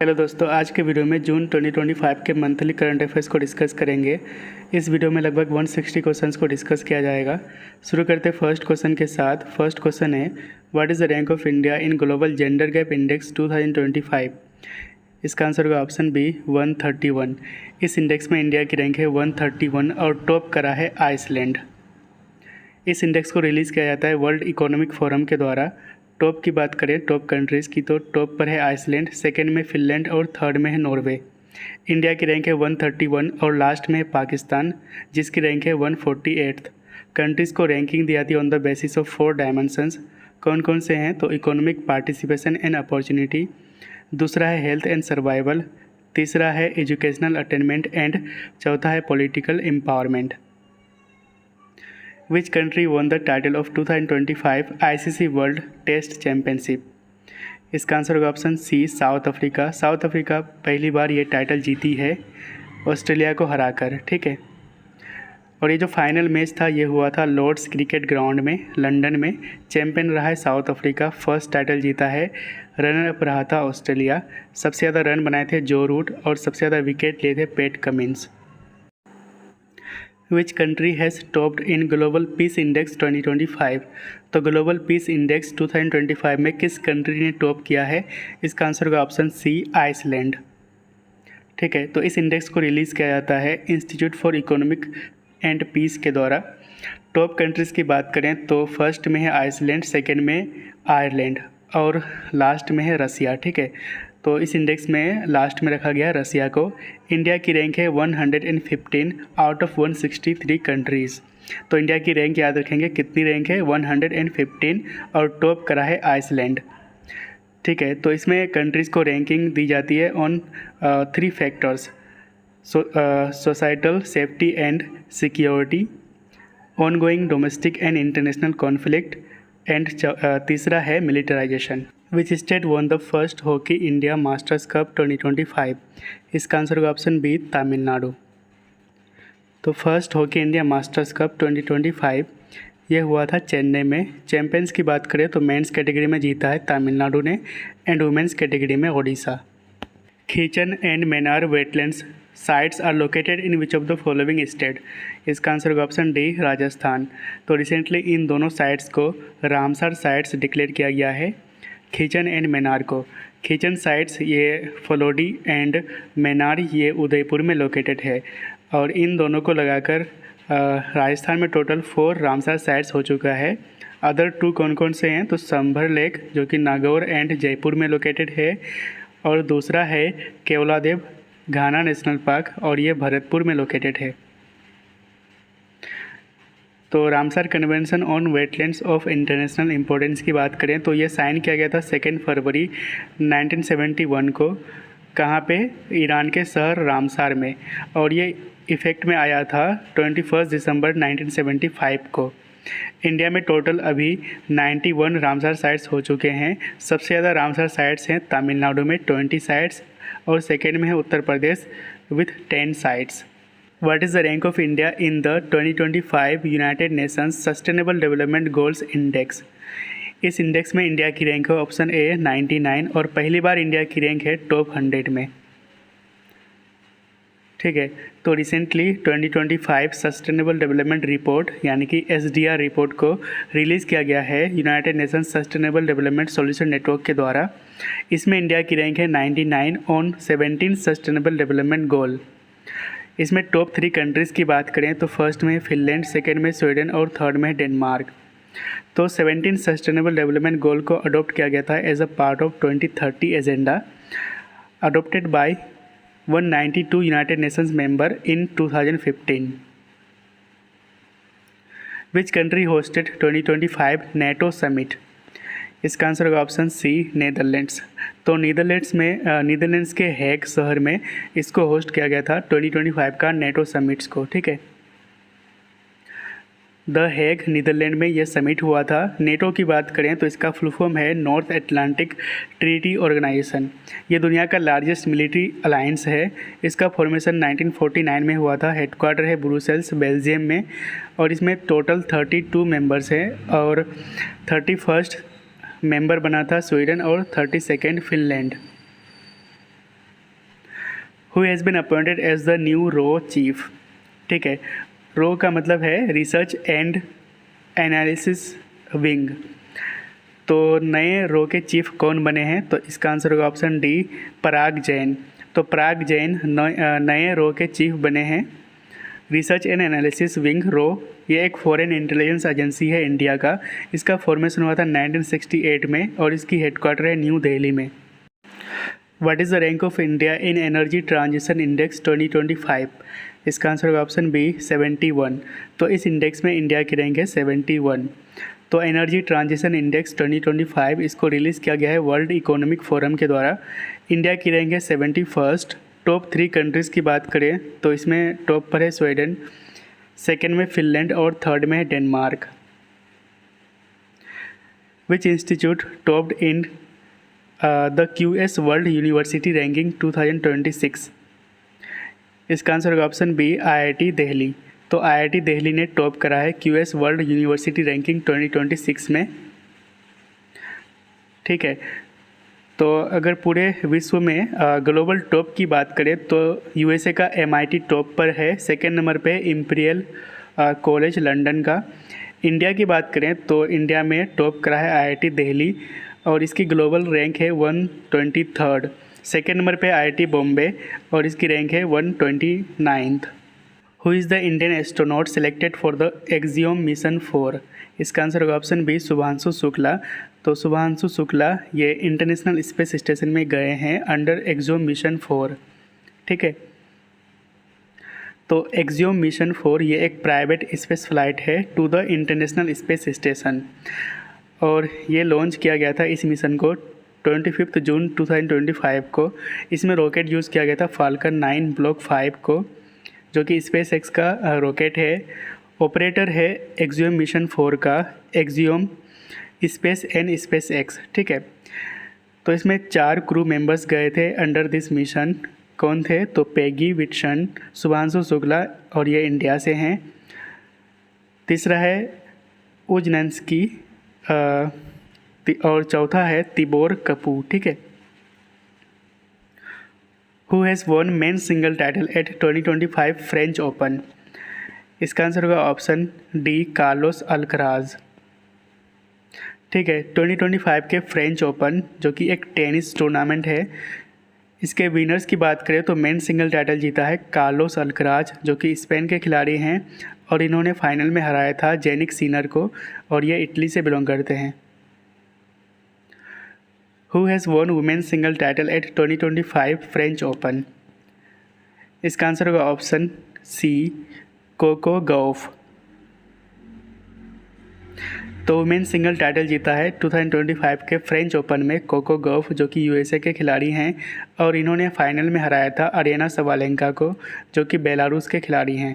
Hello दोस्तों, आज के वीडियो में जून 2025 के मंथली करंट अफेयर्स को डिस्कस करेंगे। इस वीडियो में लगभग 160 क्वेश्चंस को डिस्कस किया जाएगा। शुरू करते हैं फर्स्ट क्वेश्चन के साथ। फर्स्ट क्वेश्चन है, what is the rank of India in global gender gap index 2025? इसका आंसर होगा ऑप्शन बी 131। इस इंडेक्स में इंडिया की रैंक है 131 और टॉप करा है आइसलैंड। इस इंडेक्स को रिलीज़ किया जाता है वर्ल्ड इकोनॉमिक फोरम के द्वारा। टॉप की बात करें टॉप कंट्रीज़ की, तो टॉप पर है आइसलैंड, सेकंड में फिनलैंड और थर्ड में है नॉर्वे। इंडिया की रैंक है 131 और लास्ट में है पाकिस्तान, जिसकी रैंक है 148। कंट्रीज़ को रैंकिंग दी जाती है on the basis of 4 dimensions. कौन कौन से हैं? तो इकोनॉमिक पार्टिसिपेशन एंड अपॉर्चुनिटी, दूसरा है हेल्थ एंड सर्वाइवल, तीसरा है एजुकेशनल अटेनमेंट एंड चौथा है political empowerment. Which country won the title of 2025 ICC World Test Championship? इसका आंसर होगा option C South Africa. South Africa पहली बार ये टाइटल जीती है ऑस्ट्रेलिया को हराकर, ठीक है। और ये जो फाइनल मैच था ये हुआ था लॉर्ड्स क्रिकेट ग्राउंड में लंदन में। चैंपियन रहा है साउथ अफ्रीका, फर्स्ट टाइटल जीता है। रनर अप रहा था ऑस्ट्रेलिया। सबसे ज़्यादा रन बनाए थे जो रूट और सबसे ज़्यादा विकेट लिए थे PAT Cummins. Which country has topped in Global Peace Index 2025? तो ग्लोबल पीस इंडेक्स 2025 में किस कंट्री ने टॉप किया है? इसका आंसर होगा ऑप्शन सी आइसलैंड, ठीक है। तो इस इंडेक्स को रिलीज़ किया जाता है institute for economic and peace के द्वारा। टॉप कंट्रीज़ की बात करें तो फर्स्ट में है आइसलैंड, सेकेंड में आयरलैंड और लास्ट में है रसिया, ठीक है। तो इस इंडेक्स में लास्ट में रखा गया रसिया को। इंडिया की रैंक है 115 आउट ऑफ 163 कंट्रीज़। तो इंडिया की रैंक याद रखेंगे, कितनी रैंक है? 115 और टॉप करा है आइसलैंड, ठीक है। तो इसमें कंट्रीज़ को रैंकिंग दी जाती है on 3 factors, societal safety and security, ongoing domestic and international conflict and तीसरा है militarisation. Which state won the first hockey India masters cup 2025? इसका आंसर होगा ऑप्शन बी तमिलनाडु। तो first hockey India masters cup 2025 ये हुआ था चेन्नई में। चैंपियंस की बात करें तो मेंस कैटेगरी में जीता है तमिलनाडु ने एंड वुमेंस कैटेगरी में Odisha. Khichan and Menar wetlands sites are located in which of the following state? इसका आंसर होगा ऑप्शन डी राजस्थान। तो रिसेंटली इन दोनों साइट्स को रामसर साइट्स डिक्लेयर किया गया है, खीचन एंड मेनार को। खीचन साइट्स ये फलोडी एंड मेनार ये उदयपुर में लोकेटेड है और इन दोनों को लगाकर राजस्थान में टोटल 4 रामसर साइट्स हो चुका है। अदर 2 कौन कौन से हैं? तो संभर लेक जो कि नागौर एंड जयपुर में लोकेटेड है और दूसरा है केवलादेव घाना नेशनल पार्क और ये भरतपुर में लोकेटेड है। तो Ramsar convention on wetlands of international importance की बात करें तो ये साइन किया गया था 2 फरवरी 1971 को। कहाँ पे? ईरान के शहर रामसर में, और ये इफ़ेक्ट में आया था 21 दिसंबर 1975 को। इंडिया में टोटल अभी 91 रामसर साइट्स हो चुके हैं। सबसे ज़्यादा रामसर साइट्स हैं तमिलनाडु में 20 साइट्स और सेकेंड में है Uttar Pradesh with 10 sites. What is the rank of India in the 2025 United Nations Sustainable Development Goals Index? इस इंडेक्स में इंडिया की रैंक है ऑप्शन ए 99 और पहली बार इंडिया की रैंक है टॉप 100 में, ठीक है। तो रिसेंटली 2025 सस्टेनेबल डेवलपमेंट रिपोर्ट यानी कि SDR रिपोर्ट को रिलीज़ किया गया है United Nations sustainable development solution network के द्वारा। इसमें इंडिया की रैंक है 99 ऑन 17 सस्टेनेबल डेवलपमेंट गोल। इसमें टॉप 3 कंट्रीज़ की बात करें तो फर्स्ट में फिनलैंड, सेकेंड में स्वीडन और थर्ड में डेनमार्क। तो 17 सस्टेनेबल डेवलपमेंट गोल को अडॉप्ट किया गया था as a part of 2030 agenda adopted by 192 United Nations member in 2015। Which country hosted 2025 NATO summit? इसका आंसर होगा ऑप्शन सी नीदरलैंड्स। तो नीदरलैंड्स के हेग शहर में इसको होस्ट किया गया था 2025 का नेटो समिट्स को, ठीक है। द हेग नीदरलैंड में ये समिट हुआ था। नेटो की बात करें तो इसका फुल फॉर्म है नॉर्थ अटलांटिक ट्रीटी ऑर्गेनाइजेशन। ये दुनिया का लार्जेस्ट मिलिट्री अलायंस है। इसका फॉर्मेशन 1949 में हुआ था। हेडक्वार्टर है ब्रुसेल्स बेल्जियम में और इसमें टोटल 32 मेंबर्स हैं और 31st मेंबर बना था स्वीडन और 32nd Finland. Who has been appointed as the new रो चीफ। ठीक है, रो का मतलब है रिसर्च एंड एनालिसिस विंग। तो नए रो के चीफ कौन बने हैं, तो इसका आंसर होगा ऑप्शन डी, पराग जैन। तो पराग जैन नए रो के चीफ बने हैं। रिसर्च एंड एनालिसिस विंग रो ये एक फॉरेन इंटेलिजेंस एजेंसी है इंडिया का। इसका फॉर्मेशन हुआ था 1968 में और इसकी हेडक्वार्टर है न्यू दिल्ली में। What is the rank of India in energy transition index 2025। इसका आंसर होगा ऑप्शन बी 71। तो इस इंडेक्स में इंडिया की रैंक है 71। तो एनर्जी ट्रांजिशन इंडेक्स 2025 इसको रिलीज़ किया गया है वर्ल्ड इकोनॉमिक फोरम के द्वारा। इंडिया की रैंक है 71st। टॉप 3 कंट्रीज़ की बात करें तो इसमें टॉप पर है स्वीडन, सेकेंड में फिनलैंड और थर्ड में है Denmark. Which institute topped in the QS world university ranking 2026। इसका आंसर होगा ऑप्शन बी, IIT दिल्ली। तो IIT दिल्ली ने टॉप करा है QS वर्ल्ड यूनिवर्सिटी रैंकिंग 2026 में। ठीक है, तो अगर पूरे विश्व में ग्लोबल टॉप की बात करें तो USA का MIT टॉप पर है, सेकेंड नंबर पे इम्पीरियल कॉलेज लंदन का। इंडिया की बात करें तो इंडिया में टॉप करा है IIT दिल्ली और इसकी ग्लोबल रैंक है 123rd। सेकेंड नंबर पे IIT बॉम्बे और इसकी रैंक है 129th। Who is the Indian astronaut selected for the axiom mission 4। इसका आंसर होगा ऑप्शन बी, शुभांशु शुक्ला। तो शुभांशु शुक्ला ये इंटरनेशनल स्पेस स्टेशन में गए हैं अंडर एक्सियोम मिशन 4। ठीक है, तो एक्सियोम मिशन 4 ये एक प्राइवेट स्पेस फ्लाइट है to the international space station और ये लॉन्च किया गया था इस मिशन को 25 जून 2025 को। इसमें रॉकेट यूज़ किया गया था फाल्कन 9 ब्लॉक 5 को, जो कि स्पेस एक्स का रॉकेट है। ऑपरेटर है एक्सियोम मिशन 4 का axiom space and space x. ठीक है, तो इसमें 4 क्रू मेंबर्स गए थे अंडर दिस मिशन। कौन थे, तो पेगी विटसन, शुभांशु शुक्ला और ये इंडिया से हैं। तीसरा है उजनंस्की और चौथा है तिबोर कपूर। ठीक है, who has won men single title at 2025 French open. इसका आंसर होगा ऑप्शन डी, कार्लोस अल्कराज। ठीक है, 2025 के फ्रेंच ओपन जो कि एक टेनिस टूर्नामेंट है, इसके विनर्स की बात करें तो मेन सिंगल टाइटल जीता है कार्लोस अल्कराज जो कि स्पेन के खिलाड़ी हैं और इन्होंने फाइनल में हराया था जेनिक सिनर को और ये इटली से बिलोंग करते हैं। Who has won women single title at 2025 French open. इसका आंसर होगा ऑप्शन सी, कोको गौफ। तो वुमेन सिंगल टाइटल जीता है 2025 के फ्रेंच ओपन में कोको गौफ जो कि USA के खिलाड़ी हैं और इन्होंने फाइनल में हराया था अरेना सबालेंका को जो कि बेलारूस के खिलाड़ी हैं।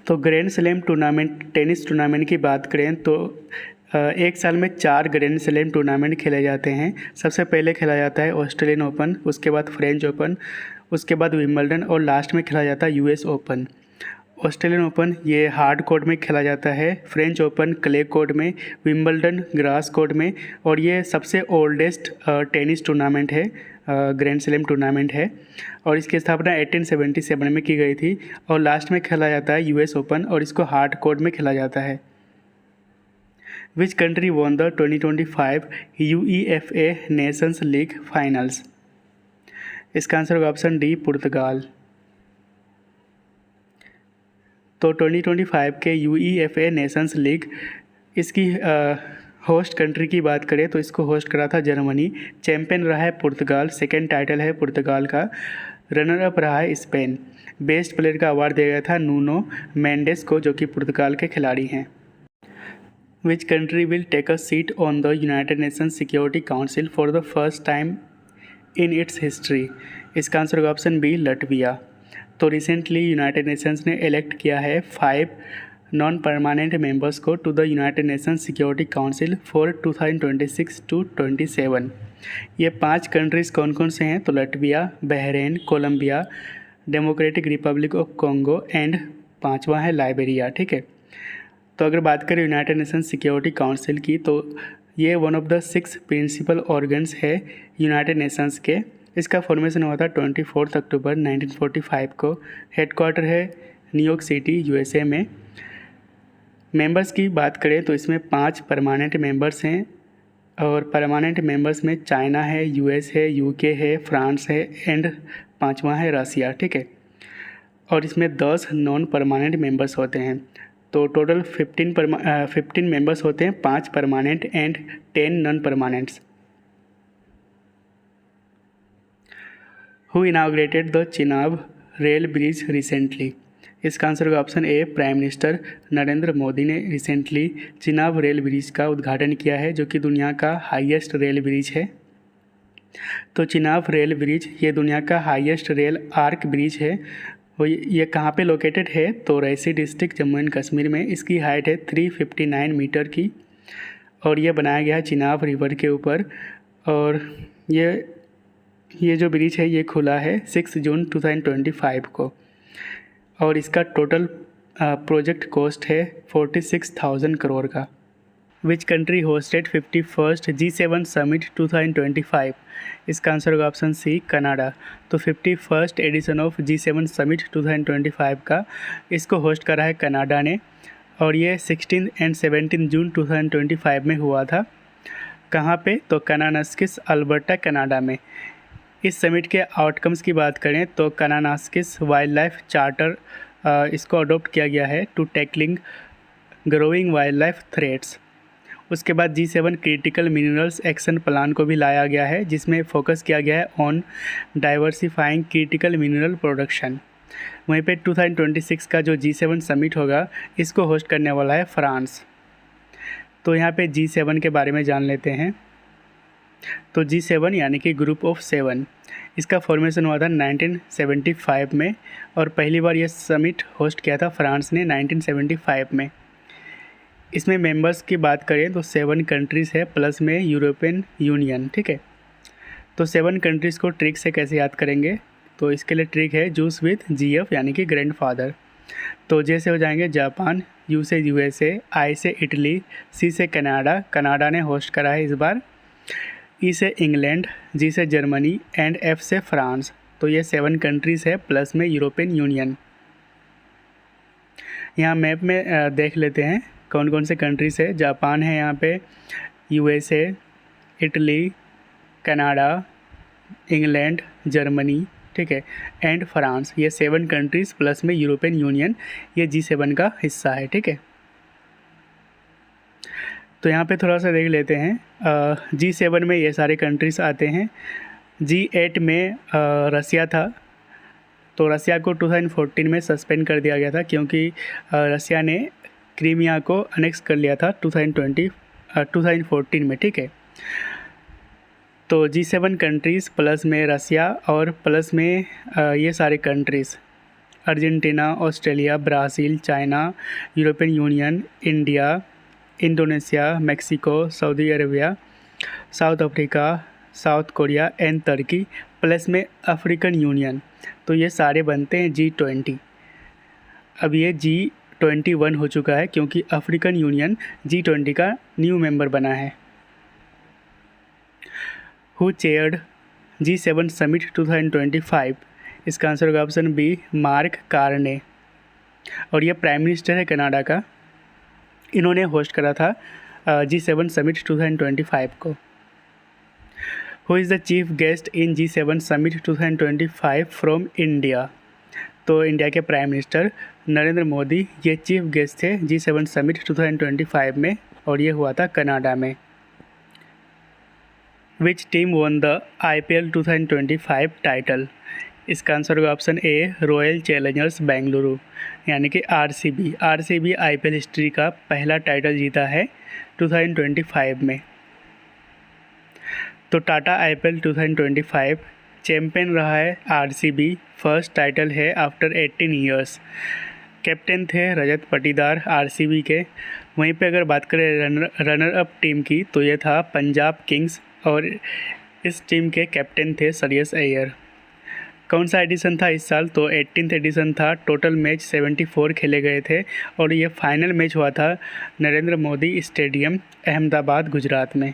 तो grand slam tournament, tennis tournament की बात करें तो एक साल में 4 ग्रैंड स्लैम टूर्नामेंट खेले जाते हैं। सबसे पहले खेला जाता है ऑस्ट्रेलियन ओपन, उसके बाद फ्रेंच ओपन, उसके बाद विंबलडन और लास्ट में खेला जाता है US ओपन। ऑस्ट्रेलियन ओपन ये हार्ड कोर्ट में खेला जाता है, फ्रेंच ओपन क्ले कोर्ट में, विंबलडन ग्रास कोर्ट में और ये सबसे ओल्डेस्ट टेनिस टूर्नामेंट है, ग्रैंड स्लैम टूर्नामेंट है और इसकी स्थापना 1877 में की गई थी और लास्ट में खेला जाता है US ओपन और इसको हार्ड कोर्ट में खेला जाता है। विच country won the 2025 UEFA Nations league finals. इसका आंसर होगा ऑप्शन डी, पुर्तगाल। तो 2025 के UEFA नेशंस लीग इसकी होस्ट कंट्री की बात करें तो इसको होस्ट करा था जर्मनी, चैंपियन रहा है पुर्तगाल, सेकेंड टाइटल है पुर्तगाल का, रनर अप रहा है स्पेन। बेस्ट प्लेयर का अवार्ड दिया गया था नूनो मेंडेस को जो कि पुर्तगाल के खिलाड़ी हैं। Which country will take a seat on the United Nations Security Council for the first time in its history. इसका आंसर होगा ऑप्शन बी, लटविया। तो रिसेंटली यूनाइटेड नेशंस ने इलेक्ट किया है 5 नॉन परमानेंट मेंबर्स को to the United Nations Security Council for 2026 to 27। ये 5 countries कौन कौन से हैं, तो Latvia, Bahrain, Colombia, Democratic Republic of Congo and 5वां है लाइबेरिया। ठीक है, तो अगर बात करें यूनाइटेड नेशंस सिक्योरिटी काउंसिल की तो ये one of the 6 principal organs है यूनाइटेड नेशंस के इसका फॉर्मेशन हुआ था 24 अक्टूबर 1945 को। हेडक्वार्टर है न्यूयॉर्क सिटी यूएसए में। मेंबर्स की बात करें तो इसमें 5 परमानेंट मेंबर्स हैं और परमानेंट मेंबर्स में चाइना है, यूएस है, यूके है, फ्रांस है एंड 5वां है रसिया, ठीक है। और इसमें 10 नॉन परमानेंट मेंबर्स होते हैं। तो टोटल 15 मेंबर्स होते हैं, 5 permanent and 10 non permanents. Who inaugurated the Chenab rail bridge recently? इसका आंसर होगा option A, prime minister Narendra Modi ने रिसेंटली चिनाब रेल ब्रिज का उद्घाटन किया है, जो कि दुनिया का हाईएस्ट रेल ब्रिज है। तो चिनाब रेल ब्रिज ये दुनिया का हाईएस्ट रेल आर्क ब्रिज है। ये कहाँ पे लोकेटेड है? तो रैसी डिस्ट्रिक्ट जम्मू एंड कश्मीर में। इसकी हाइट है 359 मीटर की और ये बनाया गया है चिनाब रिवर के ऊपर। और ये जो ब्रिज है ये खुला है 6 जून 2025 को और इसका टोटल प्रोजेक्ट कॉस्ट है 46,000 करोड़ का। विच country hosted 51st G7 summit 2025? इसका आंसर होगा ऑप्शन सी, कनाडा। तो 51st addition of G7 summit 2025 का इसको होस्ट करा है कनाडा ने और ये 16 एंड 17 जून 2025 में हुआ था। कहाँ पे? तो कानानास्किस, अल्बर्टा, कनाडा में। इस समिट के आउटकम्स की बात करें तो कानानास्किस वाइल्ड लाइफ चार्टर इसको अडोप्ट किया गया है to tackling growing wildlife threats. उसके बाद G7 critical minerals action plan को भी लाया गया है, जिसमें फोकस किया गया है on diversifying critical mineral production. वहीं पे 2026 का जो G7 समिट होगा इसको होस्ट करने वाला है फ्रांस। तो यहाँ पे G7 के बारे में जान लेते हैं। तो G7 यानी कि ग्रुप ऑफ 7, इसका फॉर्मेशन हुआ था 1975 में और पहली बार ये समिट होस्ट किया था फ्रांस ने 1975 में। इसमें मेंबर्स की बात करें तो 7 कंट्रीज़ है प्लस में यूरोपियन यूनियन, ठीक है। तो 7 कंट्रीज़ को ट्रिक से कैसे याद करेंगे? तो इसके लिए ट्रिक है जूस विथ GF यानी कि ग्रैंडफादर। तो जे से हो जाएंगे जापान, यू से USA, आई से इटली, सी से कनाडा, कनाडा ने होस्ट करा है इस बार, ई से इंग्लैंड, जी से जर्मनी एंड एफ से फ्रांस। तो ये 7 कंट्रीज़ है प्लस में यूरोपियन यूनियन। यहाँ मैप में देख लेते हैं कौन कौन से कंट्रीज़ है। जापान है यहाँ पे, USA, Italy, Canada, England, Germany, ठीक है, एंड फ्रांस। ये 7 कंट्रीज़ प्लस में यूरोपियन यूनियन, ये G7 का हिस्सा है, ठीक है। तो यहाँ पे थोड़ा सा देख लेते हैं। G7 में ये सारे कंट्रीज़ आते हैं। G8 में रसिया था, तो रसिया को 2014 में सस्पेंड कर दिया गया था क्योंकि रसिया ने क्रीमिया को अनेक्स कर लिया था 2014 में, ठीक है। तो G7 कंट्रीज़ प्लस में रसिया और प्लस में ये सारे countries Argentina, Australia, Brazil, China, European Union, India, Indonesia, Mexico, Saudi Arabia, South Africa, South Korea and Turkey plus में अफ्रीकन यूनियन। तो ये सारे बनते हैं G20। अब ये G21 हो चुका है क्योंकि अफ्रीकन यूनियन G20 का न्यू मेंबर बना है। Who chaired G7 summit 2025? इसका आंसर होगा ऑप्शन बी, मार्क कार्ने। और ये प्राइम मिनिस्टर है कनाडा का, इन्होंने होस्ट करा था G7 समिट 2025 को। Who is the chief guest in G7 summit 2025 from India? तो इंडिया के प्राइम मिनिस्टर नरेंद्र मोदी ये चीफ गेस्ट थे G7 समिट 2025 में और ये हुआ था कनाडा में। Which team one the IPL 2025 title? इसका आंसर होगा ऑप्शन ए, रॉयल चैलेंजर्स बेंगलुरु यानी कि RCB। RCB IPL हिस्ट्री का पहला टाइटल जीता है 2025 में। तो टाटा IPL 2025 चैम्पियन रहा है RCB, फर्स्ट टाइटल है आफ्टर 18 ईयर्स। कैप्टन थे रजत पाटीदार RCB के। वहीं पे अगर बात करें रनर अप टीम की तो ये था पंजाब किंग्स और इस टीम के कैप्टन थे श्रेयस अय्यर। कौन सा एडिशन था इस साल? तो 18th एडिशन था। टोटल मैच 74 खेले गए थे और ये फाइनल मैच हुआ था नरेंद्र मोदी स्टेडियम, अहमदाबाद, गुजरात में।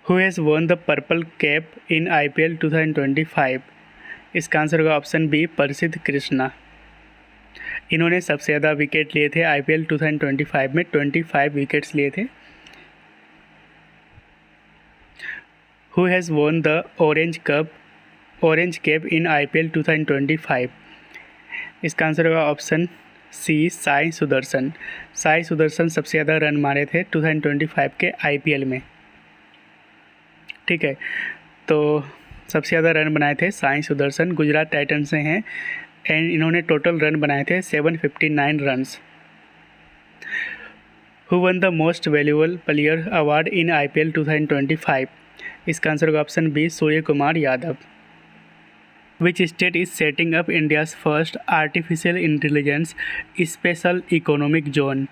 Who has won the purple cap in IPL 2025? इसका आंसर होगा ऑप्शन बी, प्रसिद्ध कृष्णा। इन्होंने सबसे ज़्यादा विकेट लिए थे IPL 2025 में, 25 विकेट्स लिए थे। Who has won the orange cap in IPL 2025? इसका आंसर होगा ऑप्शन सी, साई सुदर्शन। साई सुदर्शन सबसे ज़्यादा रन मारे थे 2025 के IPL में। ठीक है, तो सबसे ज़्यादा रन बनाए थे साई सुदर्शन, गुजरात टाइटंस से हैं, एंड इन्होंने टोटल रन बनाए थे 759 runs. Who won the most valuable player award in IPL 2025? इसका आंसर होगा option B, Surya Kumar Yadav. Which state is setting up India's first artificial intelligence special economic zone?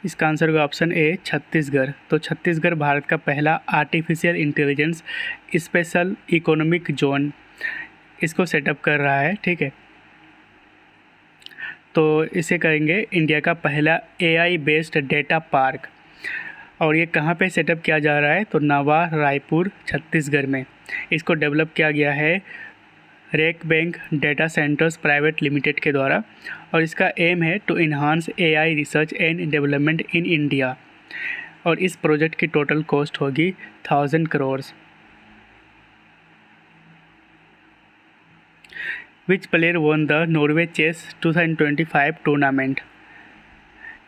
इसका आंसर होगा ऑप्शन ए, छत्तीसगढ़। तो छत्तीसगढ़ भारत का पहला artificial intelligence special economic zone इसको setup कर रहा है। ठीक है, तो इसे करेंगे इंडिया का पहला AI बेस्ड डेटा पार्क। और ये कहाँ पे सेटअप किया जा रहा है? तो नवा रायपुर, छत्तीसगढ़ में इसको डेवलप किया गया है RackBank data centers private limited के द्वारा, और इसका एम है to enhance AI research and development in India. और इस प्रोजेक्ट की टोटल कॉस्ट होगी 1000 crore. Which player won the Norway chess 2025 tournament?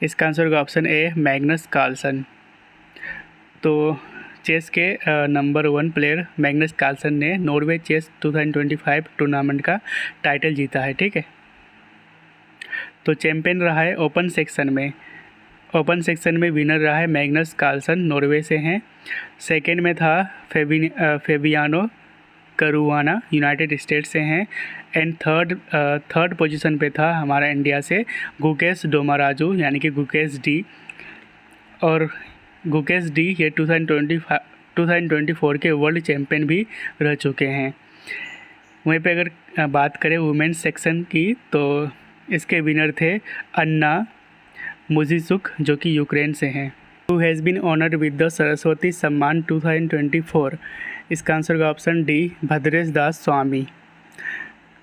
इसका आंसर होगा ऑप्शन ए, मैग्नस कार्लसन। तो चेस के नंबर 1 प्लेयर मैग्नस कार्लसन ने नॉर्वे चेस 2025 टूर्नामेंट का टाइटल जीता है। ठीक है, तो चैंपियन रहा है ओपन सेक्शन में विनर रहा है मैग्नस कार्लसन, नॉर्वे से हैं। सेकंड में था फेबियानो करुआना, यूनाइटेड स्टेट्स से हैं। एंड थर्ड पोजीशन पे था हमारा इंडिया से गुकेश डोमाराजू, यानी कि गुकेश डी। और गुकेश डी ये 2024 के वर्ल्ड चैम्पियन भी रह चुके हैं। वहीं पे अगर बात करें वुमेन्स सेक्शन की, तो इसके विनर थे अन्ना मुजिसुक, जो कि यूक्रेन से हैं। Who has been honoured with the Saraswati Samman 2024? इसका आंसर होगा ऑप्शन डी, भद्रेश दास स्वामी।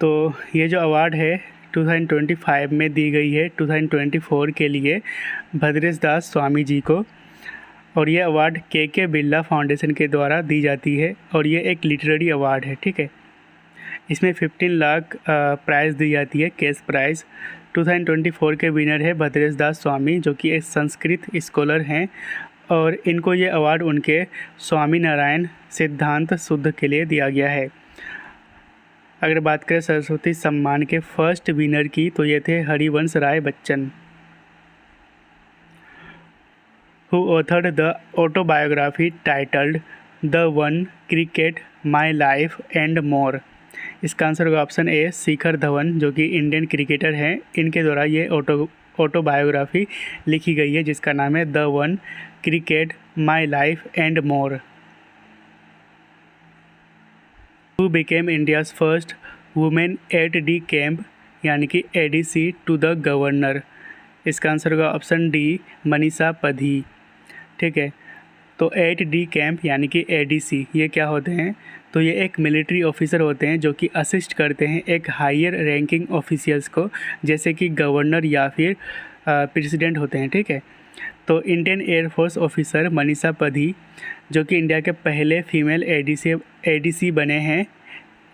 तो ये जो अवार्ड है 2025 में दी गई है 2024 के लिए भद्रेश दास स्वामी जी को, और ये अवार्ड के बिरला फाउंडेशन के द्वारा दी जाती है, और ये एक लिटरेरी अवार्ड है। ठीक है, इसमें 15 लाख प्राइज़ दी जाती है, कैश प्राइज़। 2024 के विनर है भद्रेश दास स्वामी, जो कि एक संस्कृत स्कॉलर हैं, और इनको ये अवार्ड उनके स्वामी नारायण सिद्धांत शुद्ध के लिए दिया गया है। अगर बात करें सरस्वती सम्मान के फर्स्ट विनर की, तो ये थे Harivansh Rai Bachchan. Who authored the autobiography titled The One, Cricket, My Life and More? इसका आंसर होगा ऑप्शन ए, शिखर धवन, जो कि इंडियन क्रिकेटर हैं। इनके द्वारा ये ऑटोबायोग्राफी लिखी गई है, जिसका नाम है the one, cricket, my life and more. Who became India's first women 8D camp, यानी कि ADC टू द गवर्नर? इसका आंसर होगा ऑप्शन डी, मनीषा पधी। ठीक है, तो 8D कैंप यानी कि ADC ये क्या होते हैं? तो ये एक मिलिट्री ऑफिसर होते हैं जो कि असिस्ट करते हैं एक हायर रैंकिंग ऑफिशियल्स को, जैसे कि गवर्नर या फिर प्रेसिडेंट होते हैं। ठीक है, तो इंडियन एयरफोर्स ऑफिसर मनीषा पधी, जो कि इंडिया के पहले फीमेल ADC बने हैं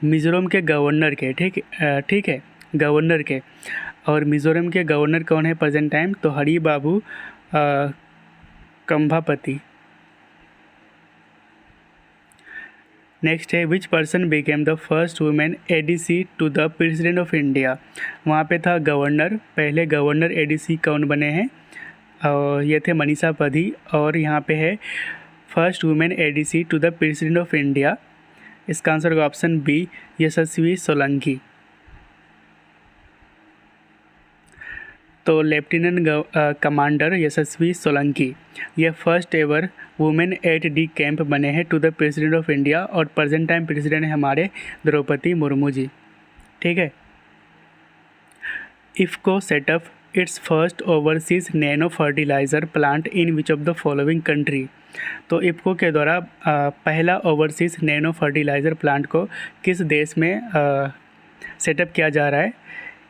मिज़ोरम के गवर्नर के। ठीक है, गवर्नर के। और मिज़ोरम के गवर्नर कौन है प्रेजेंट टाइम? तो हरी बाबू कंभापति। नेक्स्ट है which person became the first women ADC to the president of India? वहाँ पे था गवर्नर, पहले गवर्नर ADC कौन बने हैं? और ये थे मनीषा पधी। और यहाँ पे है first women ADC to the president of India. इसका आंसर होगा ऑप्शन बी, यशस्वी सोलंकी। तो लेफ्टिनेंट कमांडर यशस्वी सोलंकी ये first ever women 8D camp बने हैं to the president of India, और प्रेजेंट टाइम प्रेसिडेंट है हमारे द्रौपदी मुर्मू जी। ठीक है, IFFCO setup its first overseas nano fertiliser plant in which of the following country? तो इफ़को के द्वारा पहला ओवरसीज नैनो फर्टिलाइज़र प्लांट को किस देश में सेटअप किया जा रहा है?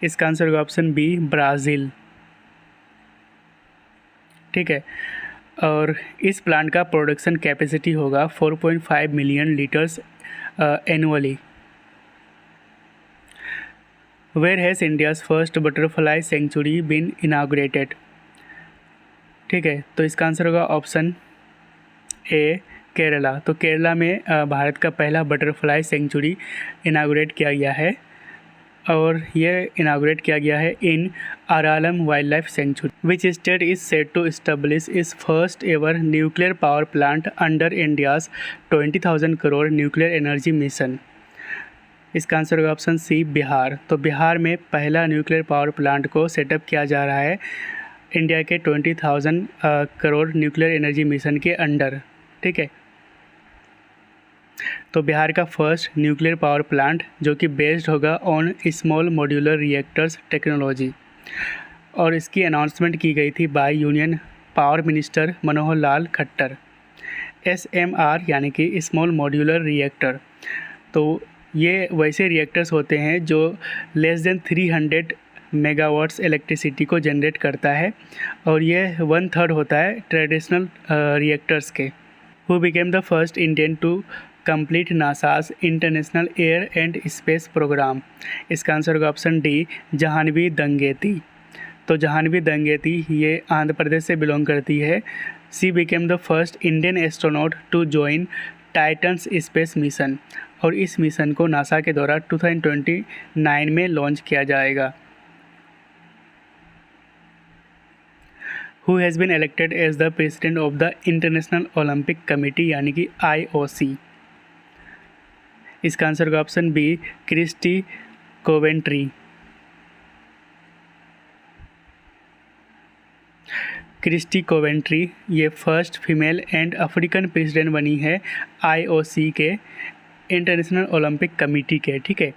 इसका आंसर होगा ऑप्शन बी, ब्राज़ील। ठीक है, और इस प्लांट का प्रोडक्शन कैपेसिटी होगा 4.5 million litres annually. Where has India's first butterfly century been inaugurated? ठीक है, तो इसका आंसर होगा ऑप्शन ए, केरला। तो केरला में भारत का पहला बटरफ्लाई सेंचुरी इनाग्रेट किया गया है, और ये इनाग्रेट किया गया है in Aralam wildlife sanctuary. Which state is set to establish its first ever nuclear power plant under India's 20,000 crore nuclear energy mission? इसका आंसर होगा ऑप्शन सी, बिहार। तो बिहार में पहला न्यूक्लियर पावर प्लांट को सेटअप किया जा रहा है इंडिया के 20,000 करोड़ न्यूक्लियर एनर्जी मिशन के अंडर। ठीक है, तो बिहार का फर्स्ट न्यूक्लियर पावर प्लांट जो कि बेस्ड होगा on small modular reactors technology, और इसकी अनाउंसमेंट की गई थी by union power minister Manohar Lal Khattar. SMR यानी कि स्मॉल मॉड्यूलर रिएक्टर, तो ये वैसे रिएक्टर्स होते हैं जो लेस देन 300 मेगावाट्स इलेक्ट्रिसिटी को जनरेट करता है, और ये 1/3 होता है ट्रेडिशनल रिएक्टर्स के। Who became the first Indian to complete NASA's international air and space programme? इसका आंसर होगा ऑप्शन डी, जहानवी दंगेती। तो जहानवी दंगेती ये आंध्र प्रदेश से बिलोंग करती है। She became the first Indian astronaut to join Titans space mission, और इस मिशन को नासा के द्वारा 2029 में लॉन्च किया जाएगा। Who has been elected as the president of the International Olympic Committee यानी कि IOC? इसका आंसर होगा option B, Kirsty Coventry. Kirsty Coventry ये first female and African president बनी है IOC के, इंटरनेशनल ओलंपिक कमेटी के। ठीक है,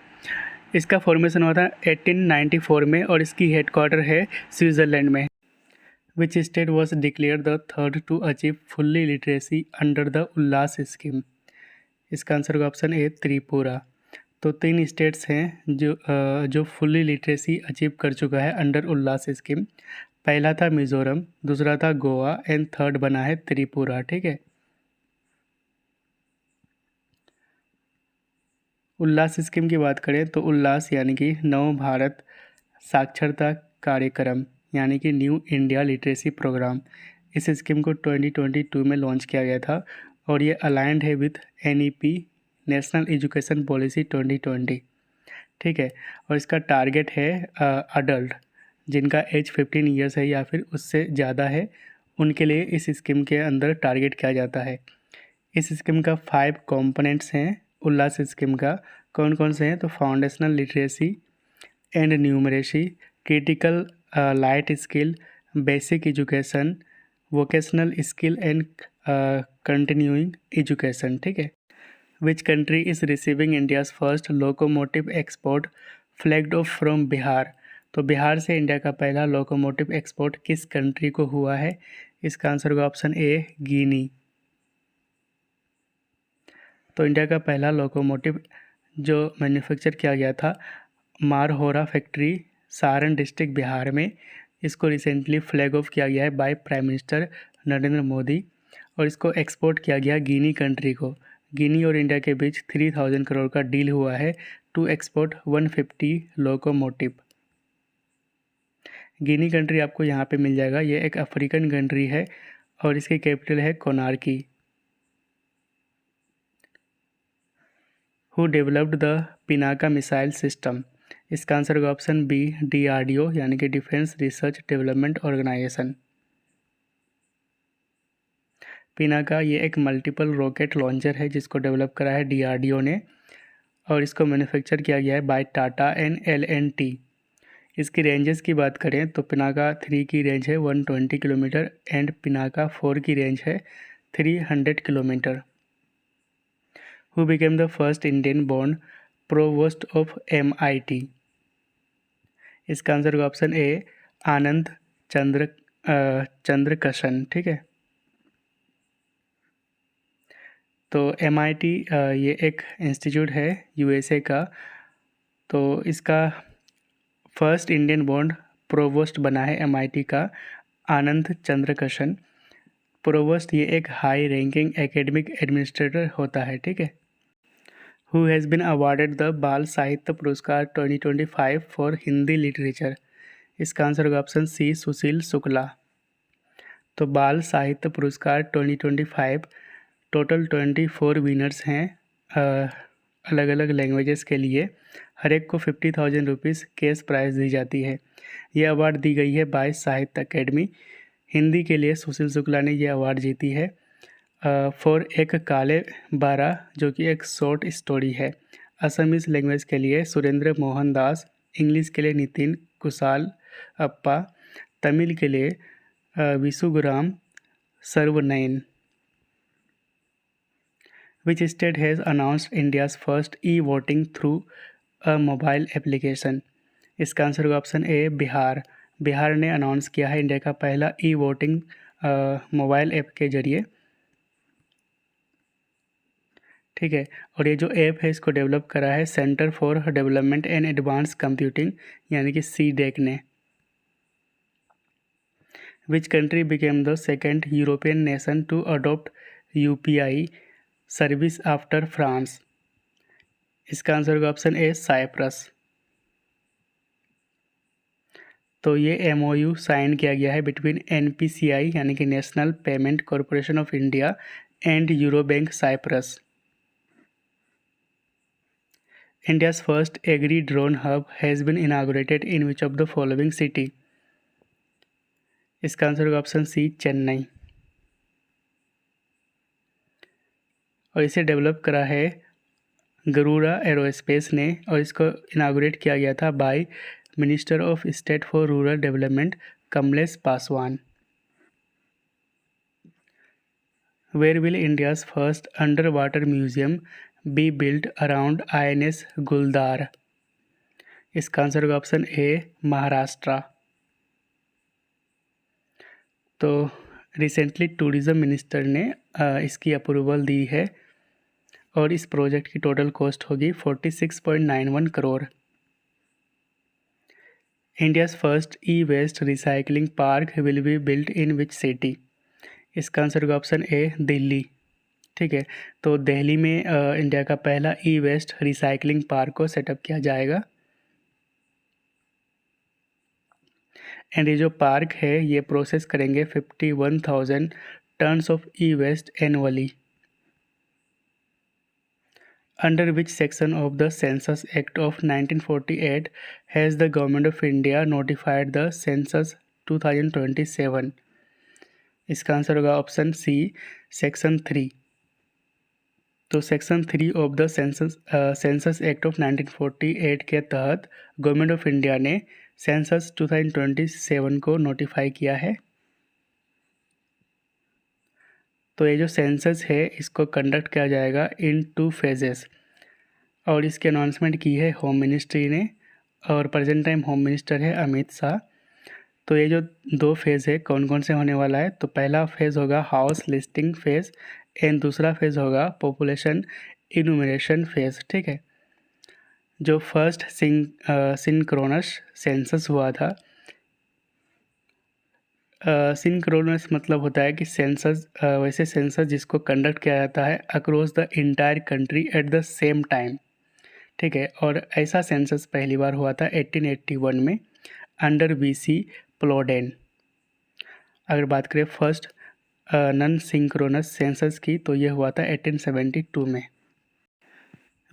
इसका फॉर्मेशन हुआ था 1894 में, और इसकी हेडक्वार्टर है स्विट्ज़रलैंड में। Which state was declared the third to achieve fully literacy under the ULLAS scheme? इसका आंसर होगा ऑप्शन ए, त्रिपुरा। तो 3 स्टेट्स हैं जो फुल्ली लिटरेसी अचीव कर चुका है अंडर उल्लास स्कीम। पहला था मिज़ोरम, दूसरा था गोवा, एंड थर्ड बना है त्रिपुरा। ठीक है, उल्लास स्कीम की बात करें तो उल्लास यानी कि नव भारत साक्षरता कार्यक्रम यानी कि न्यू इंडिया लिटरेसी प्रोग्राम, इस स्कीम को 2022 में लॉन्च किया गया था, और ये अलाइंड है with NEP national education policy 2020। ठीक है, और इसका टारगेट है अडल्ट जिनका एज 15 ईयर्स है या फिर उससे ज़्यादा है, उनके लिए इस स्कीम के अंदर टारगेट किया जाता है। इस स्कीम का 5 कंपोनेंट्स हैं। उल्लास स्कीम का कौन कौन से हैं? तो foundational literacy and numeracy, critical light skill, basic education, vocational skill and continuing education. ठीक है, which country is receiving India's first locomotive export flagged of from Bihar? तो बिहार से इंडिया का पहला लोकोमोटिव एक्सपोर्ट किस कंट्री को हुआ है? इसका आंसर होगा ऑप्शन ए, गिनी। तो इंडिया का पहला लोकोमोटिव जो मैन्युफैक्चर किया गया था मारहोरा फैक्ट्री, सारण डिस्ट्रिक्ट, बिहार में, इसको रिसेंटली फ्लैग ऑफ किया गया है by prime minister Narendra Modi, और इसको एक्सपोर्ट किया गया गिनी कंट्री को। गिनी और इंडिया के बीच 3,000 करोड़ का डील हुआ है to export 150 locomotive. Guinea country आपको यहाँ पे मिल जाएगा, ये एक अफ्रीकन कंट्री है, और इसकी कैपिटल है कोनार्की। Who developed the Pinaka missile system? इसका आंसर होगा ऑप्शन बी, DRDO यानी कि defence research development organisation. Pinaka ये एक मल्टीपल रॉकेट लॉन्चर है जिसको डेवलप करा है DRDO ने, और इसको मैन्युफैक्चर किया गया है बाय टाटा एंड L&T। इसकी रेंजेस की बात करें तो पिनाका 3 की रेंज है 120 किलोमीटर, एंड पिनाका 4 की रेंज है 300 kilometre. Who became the first Indian born provost of MIT? इसका आंसर होगा ऑप्शन ए, आनंद चंद्र कशन। ठीक है, तो MIT ये एक इंस्टीट्यूट है USA का। तो इसका फर्स्ट इंडियन बॉर्न प्रोवोस्ट बना है MIT का आनंद चंद्रकशन। प्रोवोस्ट ये एक हाई रैंकिंग एकेडमिक एडमिनिस्ट्रेटर होता है, ठीक है। Who has bin awarded the बाल साहित्य पुरस्कार 2025 फॉर हिंदी लिटरेचर। इसका आंसर होगा ऑप्शन सी, सुशील शुक्ला। तो बाल साहित्य पुरस्कार 2025 टोटल 24 विनर्स हैं अलग अलग लैंग्वेजेस के लिए। हर एक को 50,000 रुपीज़ कैश प्राइज़ दी जाती है। ये अवार्ड दी गई है बाय साहित्य अकेडमी। हिंदी के लिए सुशील शुक्ला ने ये अवार्ड जीती है फॉर एक काले बारह, जो कि एक शॉर्ट स्टोरी है। असमीज़ लैंग्वेज के लिए सुरेंद्र मोहन दास, इंग्लिश के लिए नितिन कुशाल अप्पा, तमिल के लिए विसुगुराम सर्वनयन। Which state has announced India's first e-voting through a mobile application? इसका आंसर होगा ऑप्शन ए, बिहार। बिहार ने अनाउंस किया है इंडिया का पहला ई-वोटिंग मोबाइल ऐप के जरिए, ठीक है। और ये जो ऐप है इसको डेवलप करा है centre for development and advance computing यानी कि CDEC ने। Which country became the second European nation to adopt UPI service after France? इसका आंसर होगा ऑप्शन ए, साइप्रस। तो ये MOU साइन किया गया है बिटवीन NPCI यानी कि national payment corporation of India and Euro bank Cyprus. India's first agri drone hub has been inaugurated in which of the following city? इसका आंसर होगा ऑप्शन सी, चेन्नई। और इसे डेवलप करा है गरुड़ा एरोस्पेस ने और इसको इनागोरेट किया गया था by minister of state for rural development Kamlesh Paswan. Where will India's first underwater museum be built around INS Guldar? इसका आंसर होगा ऑप्शन ए, महाराष्ट्र। तो रिसेंटली टूरिज़्म मिनिस्टर ने इसकी अप्रूवल दी है और इस प्रोजेक्ट की टोटल कॉस्ट होगी 46.91 crore. India's first e-waste recycling park will be built in which city? इसका आंसर होगा ऑप्शन ए, दिल्ली, ठीक है। तो दिल्ली में इंडिया का पहला ई-वेस्ट रिसाइकलिंग पार्क को सेटअप किया जाएगा। एंड ये जो पार्क है ये प्रोसेस करेंगे 51,000 tons of e-waste annually. Under which section of the Census Act of 1948 has the Government of India notified the Census 2027? इसका आंसर होगा ऑप्शन सी, सेक्शन 3। तो section 3 of the census act of 1948 के तहत government of India ने census 2027 को notify किया है। तो ये जो सेंसस है इसको कंडक्ट किया जाएगा इन 2 फेजेस और इसकी अनाउंसमेंट की है होम मिनिस्ट्री ने और प्रेजेंट टाइम होम मिनिस्टर है अमित शाह। तो ये जो 2 फेज़ है कौन कौन से होने वाला है? तो पहला फेज़ होगा हाउस लिस्टिंग फेज़ एंड दूसरा फेज़ होगा पॉपुलेशन इनुमरेशन फेज़, ठीक है। जो फर्स्ट सिंक्रोनस सेंसस हुआ था, सिंक्रोनस मतलब होता है कि सेंसस वैसे सेंसस जिसको कंडक्ट किया जाता है across the entire country at the same time, ठीक है। और ऐसा सेंसस पहली बार हुआ था 1881 में अंडर VC प्लोडेन। अगर बात करें फर्स्ट नॉन सिंक्रोनस सेंसस की तो ये हुआ था 1872 में।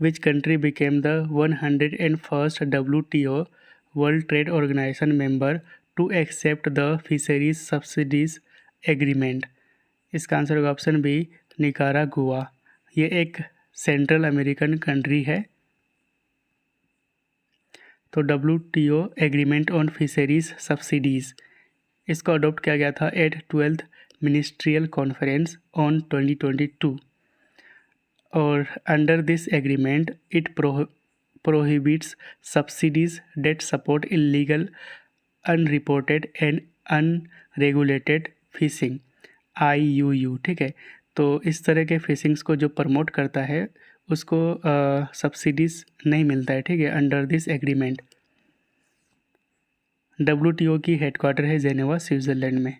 Which country became the 101st WTO world trade organisation member to accept the fisheries subsidies agreement? इसका आंसर होगा ऑप्शन बी, निकारागुआ। ये एक सेंट्रल अमेरिकन कंट्री है। तो WTO agreement on fisheries subsidies इसको अडॉप्ट किया गया था eight 12th ministerial conference on 2022 और under this agreement it prohibits subsidies that support illegal unreported and unregulated fishing IUU, ठीक है। तो इस तरह के फिशिंग्स को जो प्रमोट करता है उसको सब्सिडीज़ नहीं मिलता है, ठीक है, अंडर दिस एग्रीमेंट। WTO की हेडक्वार्टर है जेनेवा, स्विट्ज़रलैंड में।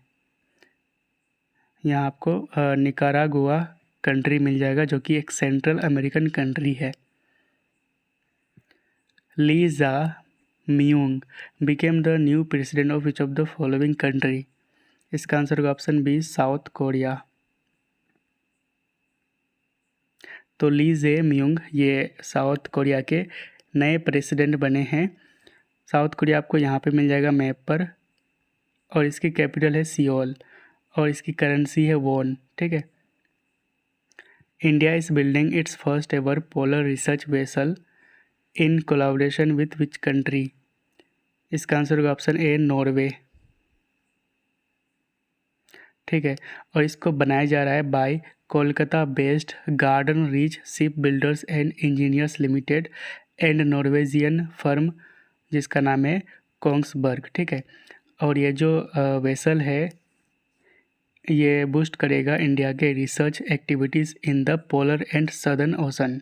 यहाँ आपको निकारागुआ कंट्री मिल जाएगा जो कि एक सेंट्रल अमेरिकन कंट्री है। Lee Jae Myung became the new president of which of the following country? इसका आंसर होगा ऑप्शन बी, साउथ कोरिया। तो ली जे मियोंग ये साउथ कोरिया के नए प्रेसिडेंट बने हैं। साउथ कोरिया आपको यहाँ पे मिल जाएगा मैप पर, और इसकी कैपिटल है सियोल, और इसकी करेंसी है वॉन, ठीक है। India is building its first ever polar research vessel in collaboration with which country? इसका आंसर होगा ऑप्शन ए, नॉर्वे, ठीक है। और इसको बनाया जा रहा है by Kolkata based Garden Reach shipbuilders and engineers limited and Norwegian firm जिसका नाम है कोंग्सबर्ग, ठीक है। और ये जो वेसल है ये बूस्ट करेगा इंडिया के research activities in the polar and southern ocean.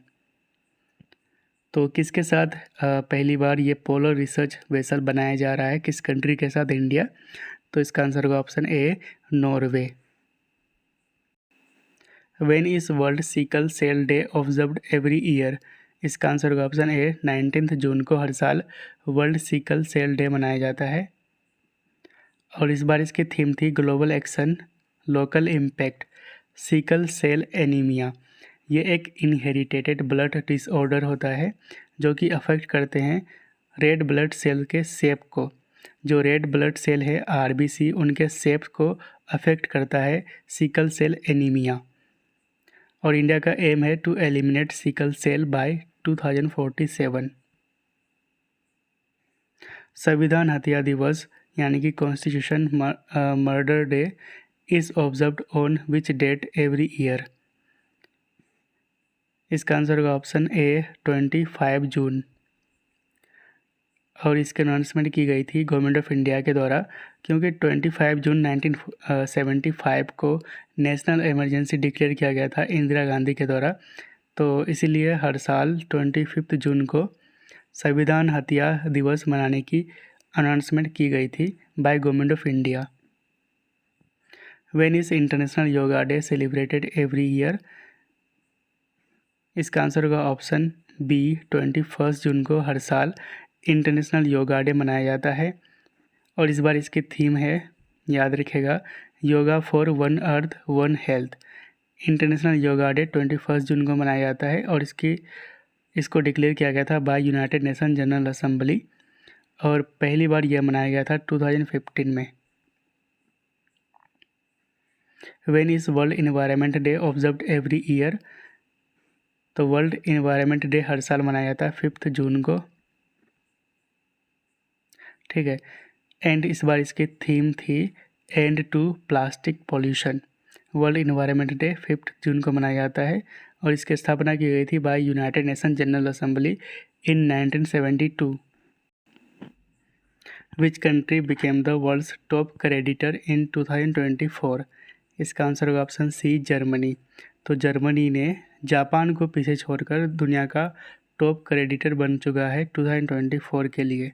तो किसके साथ पहली बार ये पोलर रिसर्च वेसल बनाया जा रहा है, किस कंट्री के साथ? इंडिया। तो इसका आंसर होगा option A, Norway. When is world sickle cell day observed every year? इसका आंसर होगा ऑप्शन ए, 19 जून को हर साल वर्ल्ड सिकल सेल डे मनाया जाता है। और इस बार इसकी थीम थी global action local impact sickle cell anaemia. ये एक इनहेरिटेड ब्लड डिसऑर्डर होता है जो कि अफेक्ट करते हैं रेड ब्लड सेल के शेप को। जो रेड ब्लड सेल है RBC उनके शेप को अफेक्ट करता है सिकल सेल एनीमिया। और इंडिया का एम है to eliminate sickle cell by 2047। Samvidhan Hatya Diwas यानी कि constitution murder day is observed on which date every year? इसका आंसर होगा ऑप्शन ए, 25 जून। और इसकी अनाउंसमेंट की गई थी गवर्नमेंट ऑफ इंडिया के द्वारा, क्योंकि 25 जून 1975 को नेशनल इमरजेंसी डिक्लेयर किया गया था इंदिरा गांधी के द्वारा। तो इसीलिए हर साल 25 जून को संविधान हत्या दिवस मनाने की अनाउंसमेंट की गई थी by government of India. When is international yoga day celebrated every year? इसका आंसर होगा ऑप्शन बी, 21 जून को हर साल इंटरनेशनल योगा डे मनाया जाता है। और इस बार इसकी थीम है, याद रखिएगा, yoga for one earth one health. International yoga day 21 जून को मनाया जाता है और इसको डिक्लेयर किया गया था by United Nation general assembly, और पहली बार यह मनाया गया था 2015 में। When is world environment day observed every year? तो वर्ल्ड इन्वायरमेंट डे हर साल मनाया जाता है 5 जून को, ठीक है। एंड इस बार इसकी थीम थी end to plastic pollution. World environment day 5 जून को मनाया जाता है और इसकी स्थापना की गई थी by United Nation general Assembly in 1972। Which country became the world's top creditor in 2024? इसका आंसर होगा ऑप्शन सी, जर्मनी। तो जर्मनी ने जापान को पीछे छोड़कर दुनिया का टॉप क्रेडिटर बन चुका है 2024 के लिए।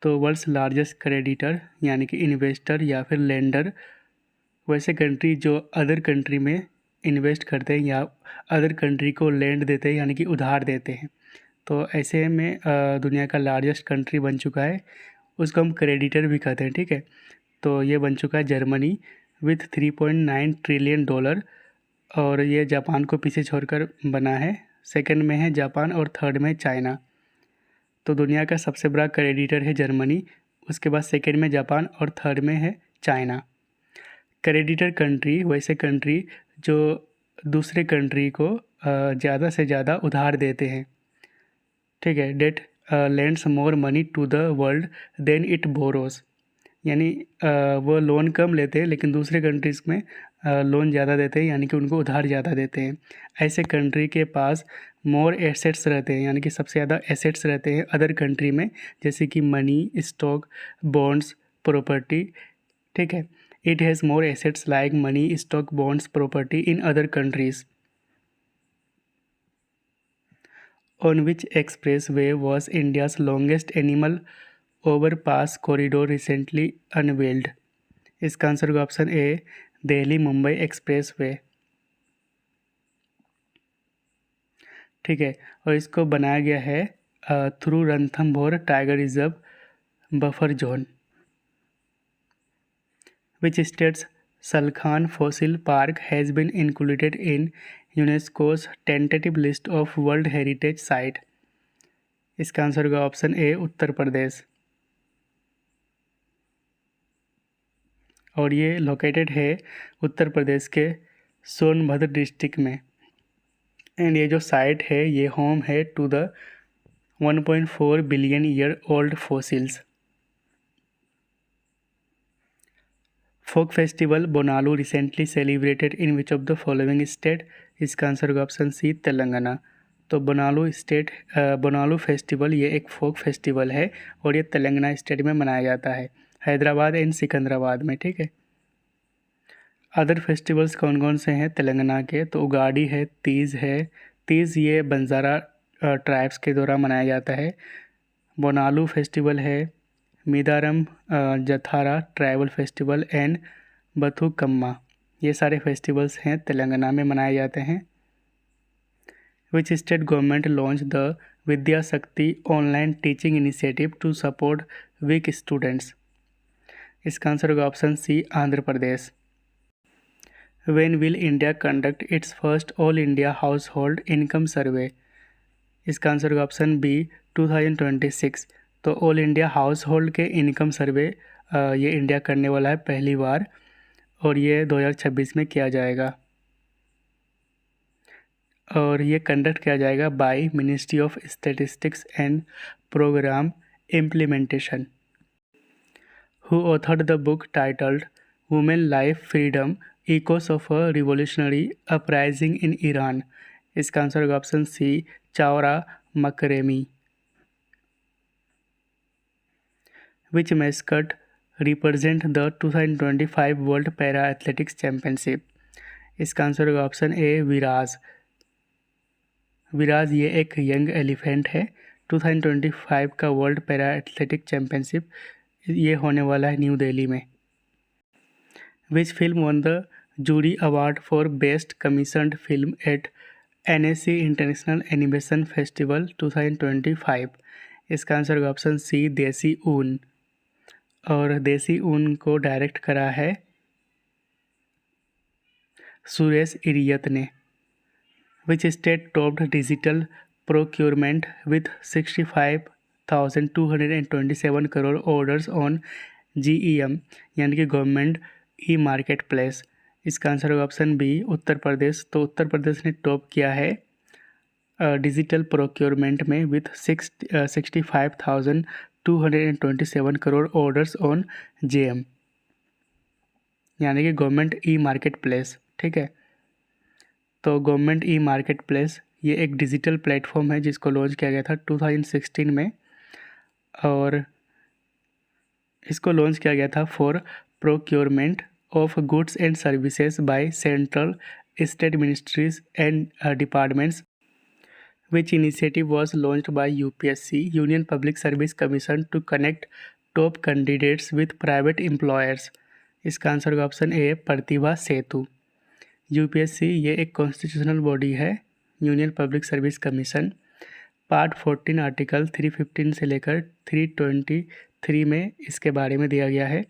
तो वर्ल्ड्स लार्जेस्ट क्रेडिटर यानी कि इन्वेस्टर या फिर लेंडर, वैसे कंट्री जो अदर कंट्री में इन्वेस्ट करते हैं या अदर कंट्री को लैंड देते हैं यानी कि उधार देते हैं। तो ऐसे में दुनिया का लार्जेस्ट कंट्री बन चुका है, उसको हम क्रेडिटर भी कहते हैं, ठीक है। तो ये बन चुका है जर्मनी विथ 3.9 ट्रिलियन डॉलर, और ये जापान को पीछे छोड़कर बना है। सेकंड में है जापान और थर्ड में चाइना। तो दुनिया का सबसे बड़ा क्रेडिटर है जर्मनी, उसके बाद सेकंड में जापान और थर्ड में है चाइना। क्रेडिटर कंट्री वैसे कंट्री जो दूसरे कंट्री को ज़्यादा से ज़्यादा उधार देते हैं, ठीक है। That lends more money to the world than it borrows, यानी वो लोन कम लेते हैं लेकिन दूसरे कंट्रीज़ में लोन ज़्यादा देते हैं, यानी कि उनको उधार ज़्यादा देते हैं। ऐसे कंट्री के पास मोर एसेट्स रहते हैं, यानी कि सबसे ज़्यादा एसेट्स रहते हैं अदर कंट्री में, जैसे कि मनी, स्टॉक, बॉन्ड्स, प्रॉपर्टी, ठीक है। It has more assets like money, stock, bonds, property in other countries. On which expressway was India's longest animal overpass corridor recently unveiled? इसका आंसर होगा option A, Delhi Mumbai expressway. ठीक है, और इसको बनाया गया है through Ranthambore tiger reserve buffer zone. Which states Salkhan fossil park has been included in UNESCO's tentative list of world heritage site? इसका आंसर होगा ऑप्शन ए, उत्तर प्रदेश। और ये लोकेटेड है उत्तर प्रदेश के सोनभद्र डिस्ट्रिक्ट में। एंड ये जो साइट है ये होम है to the 1.4 billion year old fossils. Folk festival Bonalu recently celebrated in which of the following state? इसका आंसर होगा ऑप्शन सी, तेलंगाना। तो बोनालू फेस्टिवल ये एक फोक फेस्टिवल है और ये तेलंगाना स्टेट में मनाया जाता है, हैदराबाद एंड सिकंदराबाद में। ठीक है, अदर फेस्टिवल्स कौन कौन से हैं तेलंगाना के? तो उगाड़ी है, तीज है। तीज ये बंजारा ट्राइब्स के द्वारा मनाया जाता है। बोनालू फेस्टिवल है, Medaram Jathara tribal festival and Bathukamma, ये सारे फेस्टिवल्स हैं तेलंगाना में मनाए जाते हैं। Which state government launch the Vidya Shakti online teaching initiative to support weak students? इसका आंसर होगा option C, Andhra Pradesh. When will India conduct its first All India Household Income Survey? इसका आंसर होगा ऑप्शन बी, 2026। तो ऑल इंडिया हाउस होल्ड के income सर्वे ये India करने वाला है पहली बार, और ये 2026 में किया जाएगा। और ये कंडक्ट किया जाएगा by ministry of statistics and programme implementation. Who authored the book titled women life freedom echoes of a revolutionary uprising in Iran? इसका आंसर होगा option C, Chowra Makaremi. Which mascot represent the 2025 world para athletics championship? इसका answer होगा option A, Viraj. Viraj ये एक young elephant है। 2025 का world para athletic championship ये होने वाला है न्यू दिल्ली में। Which film won the jury award for best commissioned film at NSC international animation festival 2025? इसका आंसर होगा ऑप्शन सी, देसी ऊन। और देसी ऊन को डायरेक्ट करा है सुरेश इरियत ने। Which state topped digital procurement with 65,227 crore orders on GEM यानी कि गवर्नमेंट ई मार्केट प्लेस? इसका आंसर होगा ऑप्शन बी, उत्तर प्रदेश। तो उत्तर प्रदेश ने टॉप किया है डिजिटल प्रोक्योरमेंट में with 65,227 crore orders on JM यानी कि गवर्नमेंट ई मार्केट प्लेस। ठीक है, तो गवर्नमेंट ई मार्केट प्लेस ये एक डिजिटल प्लेटफॉर्म है जिसको लॉन्च किया गया था 2016 में, और इसको लॉन्च किया गया था for procurement of goods and services by central state ministries and departments. Which initiative was launched by UPSC union public service commission to connect top candidates with private employers? इसका आंसर होगा option A, Pratibha Setu. UPSC ये एक constitutional body है, union public service commission. Part 14 article 315 से लेकर 323 में इसके बारे में दिया गया है।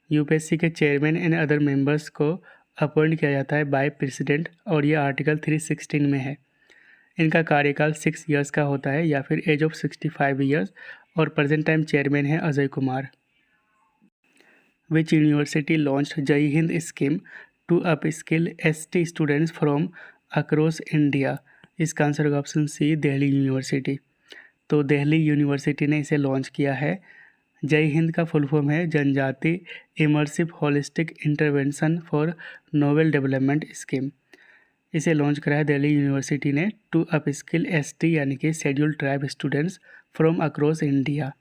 UPSC के चेयरमैन एंड अदर मेंबर्स को अपॉइंट किया जाता है बाय प्रेसिडेंट, और ये आर्टिकल 316 में है। इनका कार्यकाल 6 ईयर्स का होता है या फिर एज ऑफ 65 ईयर्स, और प्रेजेंट टाइम चेयरमैन है Ajay Kumar. Which university launched Jai Hind scheme to upskill ST students from across India? इसका आंसर होगा ऑप्शन सी, दिल्ली यूनिवर्सिटी। तो दिल्ली यूनिवर्सिटी ने इसे लॉन्च किया है। जय हिंद का फुल फॉर्म है Janjati immersive holistic intervention for novel development scheme. इसे लॉन्च करा है दिल्ली यूनिवर्सिटी ने टू अपस्किल ST यानी कि scheduled tribe students from across India.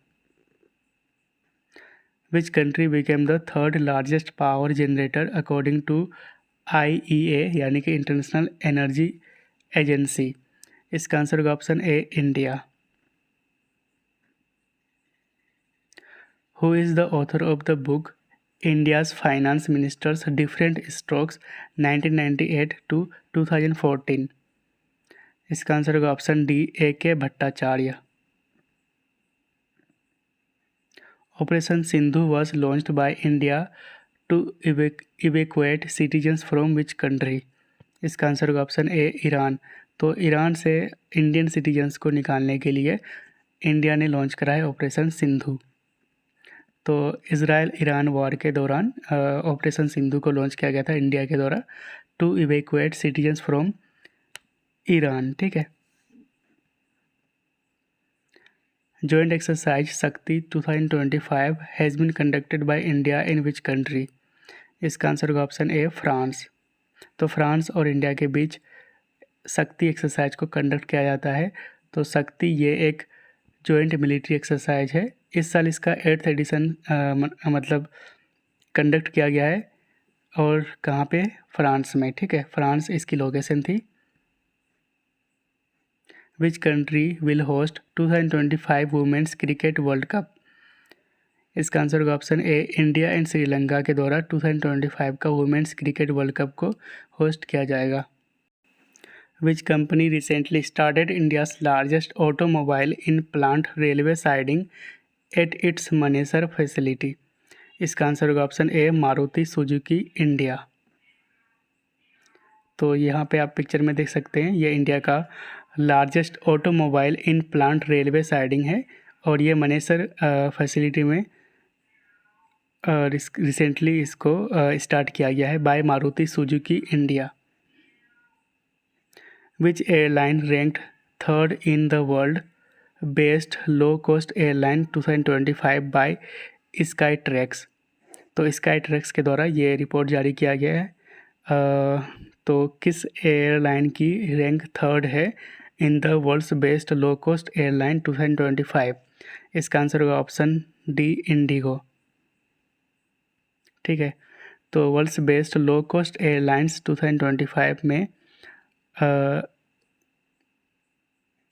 Which country became the third largest power generator according to IEA यानी कि international energy agency. इसका answer होगा option A India. Who is the author of the book India's finance minister's different strokes 1998 to 2014? इसका answer होगा option D AK Bhattacharya. Operation Sindhu was launched by India to evacuate citizens from which country? इसका answer होगा option A Iran. तो Iran से Indian citizens को निकालने के लिए इंडिया ने लॉन्च करा है ऑपरेशन सिंधु। तो इज़राइल ईरान वॉर के दौरान ऑपरेशन सिंधु को लॉन्च किया गया था इंडिया के द्वारा to evacuate citizens from Iran. ठीक है। Joint exercise Shakti 2025 has been conducted by India in which country? इसका आंसर होगा ऑप्शन ए फ्रांस। तो फ्रांस और इंडिया के बीच शक्ति एक्सरसाइज को कंडक्ट किया जाता है। तो शक्ति ये एक जॉइंट मिलिट्री एक्सरसाइज है। इस साल इसका 8th एडिशन मतलब कंडक्ट किया गया है। और कहाँ पे? फ्रांस में। ठीक है, फ्रांस इसकी लोकेशन थी। विच country will host 2025 women's cricket world cup? इसका आंसर होगा option A India and Sri Lanka के द्वारा 2025 का वुमेंस क्रिकेट वर्ल्ड कप को होस्ट किया जाएगा। Which company recently started India's largest automobile in plant railway siding at its Manesar facility? इसका answer होगा ऑप्शन ए मारुति सुजुकी इंडिया। तो यहाँ पे आप पिक्चर में देख सकते हैं, ये इंडिया का largest automobile in plant railway siding है और ये मनेसर फैसिलिटी में रिसेंटली इसको स्टार्ट किया गया है by Maruti Suzuki India. Which airline ranked third in the world best low cost airline 2025 by Skytrax? तो स्काई ट्रैक्स के द्वारा ये रिपोर्ट जारी किया गया है। तो किस एयरलाइन की रैंक थर्ड है in the world's best low cost airline 2025? इसका आंसर होगा ऑप्शन डी इंडिगो। ठीक है, तो world's best low cost airlines 2025 में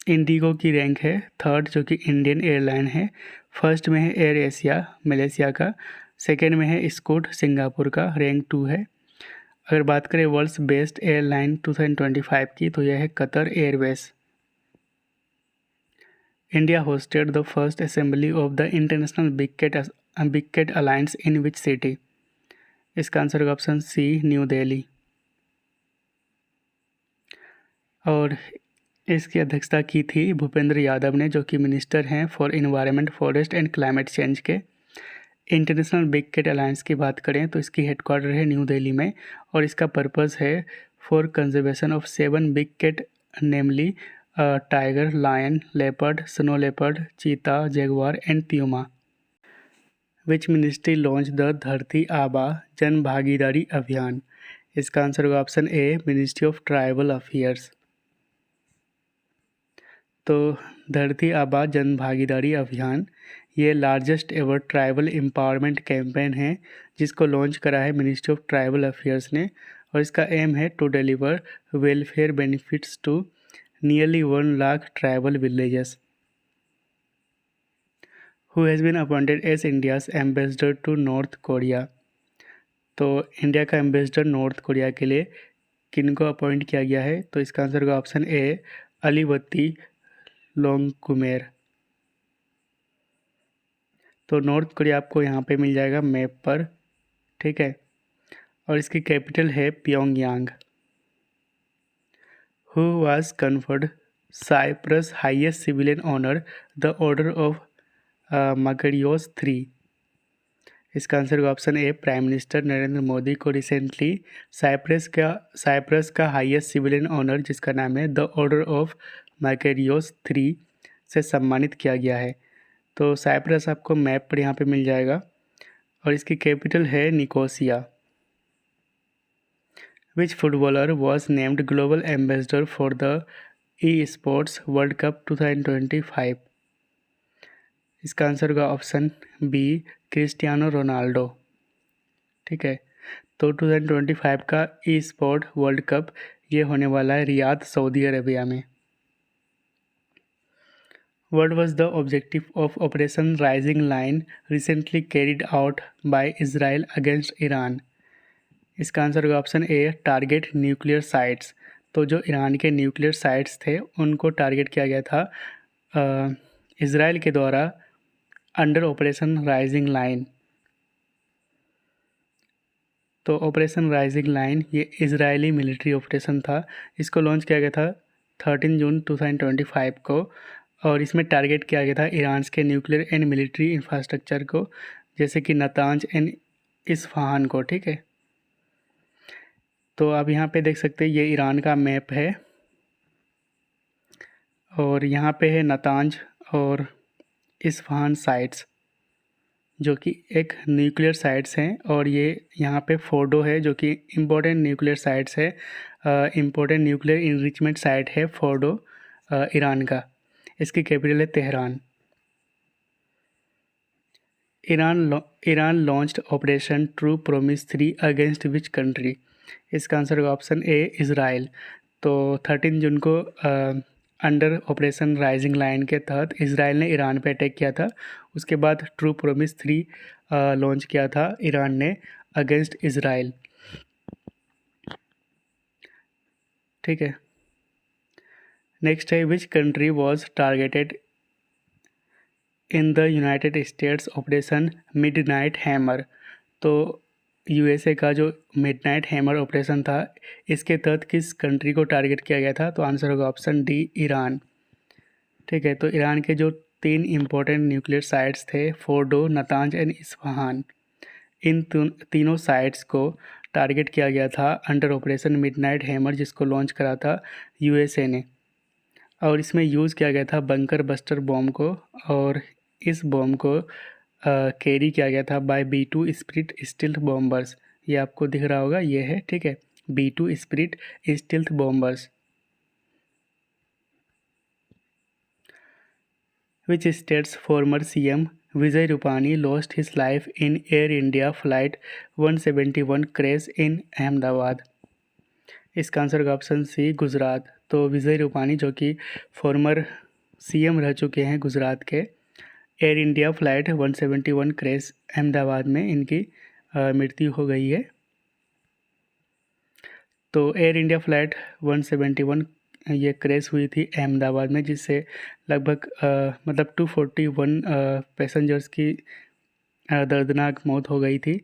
इंडिगो की रैंक है थर्ड, जो कि इंडियन एयरलाइन है। फर्स्ट में है एयर एशिया मलेशिया का, सेकेंड में है स्कूट सिंगापुर का, रैंक 2 है। अगर बात करें वर्ल्ड्स बेस्ट एयरलाइन 2025 की, तो यह है Qatar Airways. India hosted the first assembly of the international big cat alliance in which city? इसका आंसर होगा ऑप्शन सी न्यू दिल्ली। और इसकी अध्यक्षता की थी भूपेंद्र यादव ने, जो कि मिनिस्टर हैं for environment forest and climate change के। इंटरनेशनल बिग कैट अलायंस की बात करें तो इसकी हेडक्वार्टर है न्यू दिल्ली में और इसका पर्पस है for conservation of 7 big cat, namely tiger, lion, leopard, snow leopard, cheetah, jaguar and puma. Which ministry launch the Dharti Aaba Jan Bhagidari Abhiyan? इसका आंसर होगा option A ministry of tribal affairs. तो धरती आबा जन भागीदारी अभियान ये largest ever tribal empowerment campaign है जिसको launch करा है ministry of tribal affairs ने और इसका एम है to deliver welfare benefits to nearly 1 lakh tribal villages. Who has been appointed as India's ambassador to North Korea? तो इंडिया का एम्बेसडर नॉर्थ कोरिया के लिए किन को अपॉइंट किया गया है? तो इसका आंसर होगा ऑप्शन ए अलीवती लोंगकुमेर। तो नॉर्थ कोरिया आपको यहाँ पे मिल जाएगा मैप पर। ठीक है, और इसकी कैपिटल है Pyongyang. Who was conferred Cyprus highest civilian honour the order of Makarios 3? इसका आंसर होगा option A prime minister Narendra Modi को रिसेंटली साइप्रस का हाईएस्ट सिविलियन ऑनर जिसका नाम है द ऑर्डर ऑफ मैकेरियोस 3 से सम्मानित किया गया है। तो साइप्रस आपको मैप पर यहाँ पे मिल जाएगा और इसकी कैपिटल है Nicosia. Which footballer was named global ambassador for the e sports world cup 2025? इसका आंसर होगा ऑप्शन बी क्रिस्टियानो रोनाल्डो। ठीक है, तो 2025 का ई स्पोर्ट वर्ल्ड कप ये होने वाला है रियाद, सऊदी अरेबिया में। What was the objective of Operation Rising Line recently carried out by Israel against Iran? इसका आंसर होगा ऑप्शन ए टारगेट न्यूक्लियर साइट्स। तो जो ईरान के न्यूक्लियर साइट्स थे उनको टारगेट किया गया था इसराइल के द्वारा अंडर ऑपरेशन राइजिंग लाइन। तो ऑपरेशन राइजिंग लाइन ये इजरायली मिलिट्री ऑपरेशन था। इसको लॉन्च किया गया था 13 जून 2025 को, और इसमें टारगेट किया गया था ईरान के न्यूक्लियर एंड मिलिट्री इंफ्रास्ट्रक्चर को, जैसे कि नतांज एंड इस्फहान को। ठीक है, तो आप यहाँ पे देख सकते हैं ये ईरान का मैप है, और यहाँ पे है नतांज और इस्फहान साइट्स जो कि एक न्यूक्लियर साइट्स हैं, और ये यहाँ पे फोर्डो है जो कि इम्पोर्टेंट न्यूक्लियर साइट्स है, इम्पोर्टेंट न्यूक्लियर इनरिचमेंट साइट है फोर्डो ईरान का। इसकी कैपिटल है Tehran. Iran launched operation true promise 3 against which country? इसका आंसर होगा ऑप्शन ए इज़राइल। तो 13 जून को अंडर ऑपरेशन राइजिंग लाइन के तहत इज़राइल ने ईरान पे अटैक किया था। उसके बाद ट्रू प्रॉमिस 3 लॉन्च किया था ईरान ने अगेंस्ट इज़राइल। ठीक है, नेक्स्ट है which country was targeted in the United states operation midnight hammer? तो यूएसए का जो मिडनाइट हैमर ऑपरेशन था इसके तहत किस कंट्री को टारगेट किया गया था? तो आंसर होगा ऑप्शन डी ईरान। ठीक है, तो ईरान के जो 3 इम्पोर्टेंट न्यूक्लियर साइट्स थे फोर्डो, नतांज एंड इस्फहान, इन तीनों साइट्स को टारगेट किया गया था अंडर ऑपरेशन मिडनाइट हैमर, जिसको लॉन्च करा था यूएसए ने, और इसमें यूज़ किया गया था बंकर बस्टर बॉम्ब को, और इस बॉम्ब को कैरी किया गया था bye B2 spirit stealth bombers. ये आपको दिख रहा होगा, ये है। ठीक है, B2 spirit stealth bombers. Which states farmer CM Vijay Rupani lost his life in air India flight 171 crash in Ahmedabad? इसका आंसर होगा ऑप्शन सी गुजरात। तो विजय रूपानी जो कि फॉर्मर CM रह चुके हैं गुजरात के, air India flight 171 crash Ahmedabad में इनकी मृत्यु हो गई है। तो एयर इंडिया फ्लाइट 171 ये क्रैश हुई थी अहमदाबाद में, जिससे लगभग मतलब 241 पैसेंजर्स की दर्दनाक मौत हो गई थी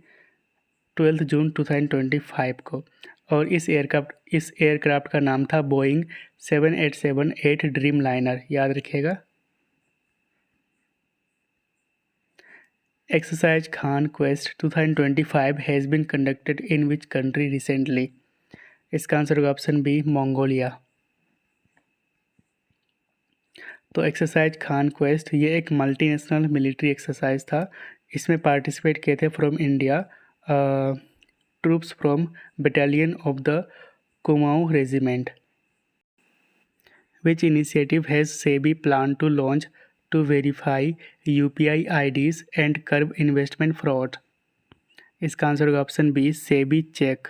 12 जून 2025 को। और इस एयरक्राफ्ट का नाम था बोइंग 7878 ड्रीम लाइनर, याद रखिएगा। Exercise Khan Quest 2025 has been conducted in which country recently? इसका आंसर होगा ऑप्शन बी मंगोलिया। तो एक्सरसाइज खान क्वेस्ट ये एक मल्टीनेशनल मिलिट्री एक्सरसाइज था। इसमें पार्टिसिपेट किए थे from India troops from battalion of the Kumaon regiment. Which initiative has SEBI plan to launch to verify UPI IDs and curb investment fraud? इसका answer होगा option B SEBI check.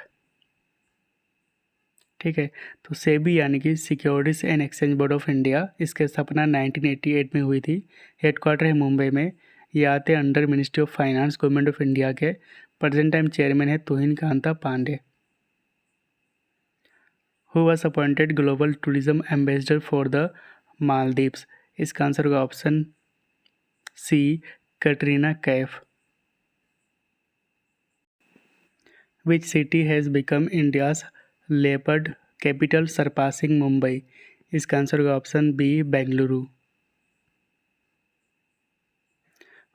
ठीक है, तो SEBI यानी कि securities and exchange board of India, इसकी स्थापना 1988 में हुई थी। हेडक्वार्टर है मुंबई में। ये आते under ministry of finance government of India के। प्रेजेंट टाइम चेयरमैन है Tuhin Kanta Pandey. Who was appointed global tourism ambassador for the Maldives? इसका आंसर होगा option C Katrina Kaif. Which city has become India's leopard capital surpassing Mumbai? इसका आंसर होगा option B Bengaluru.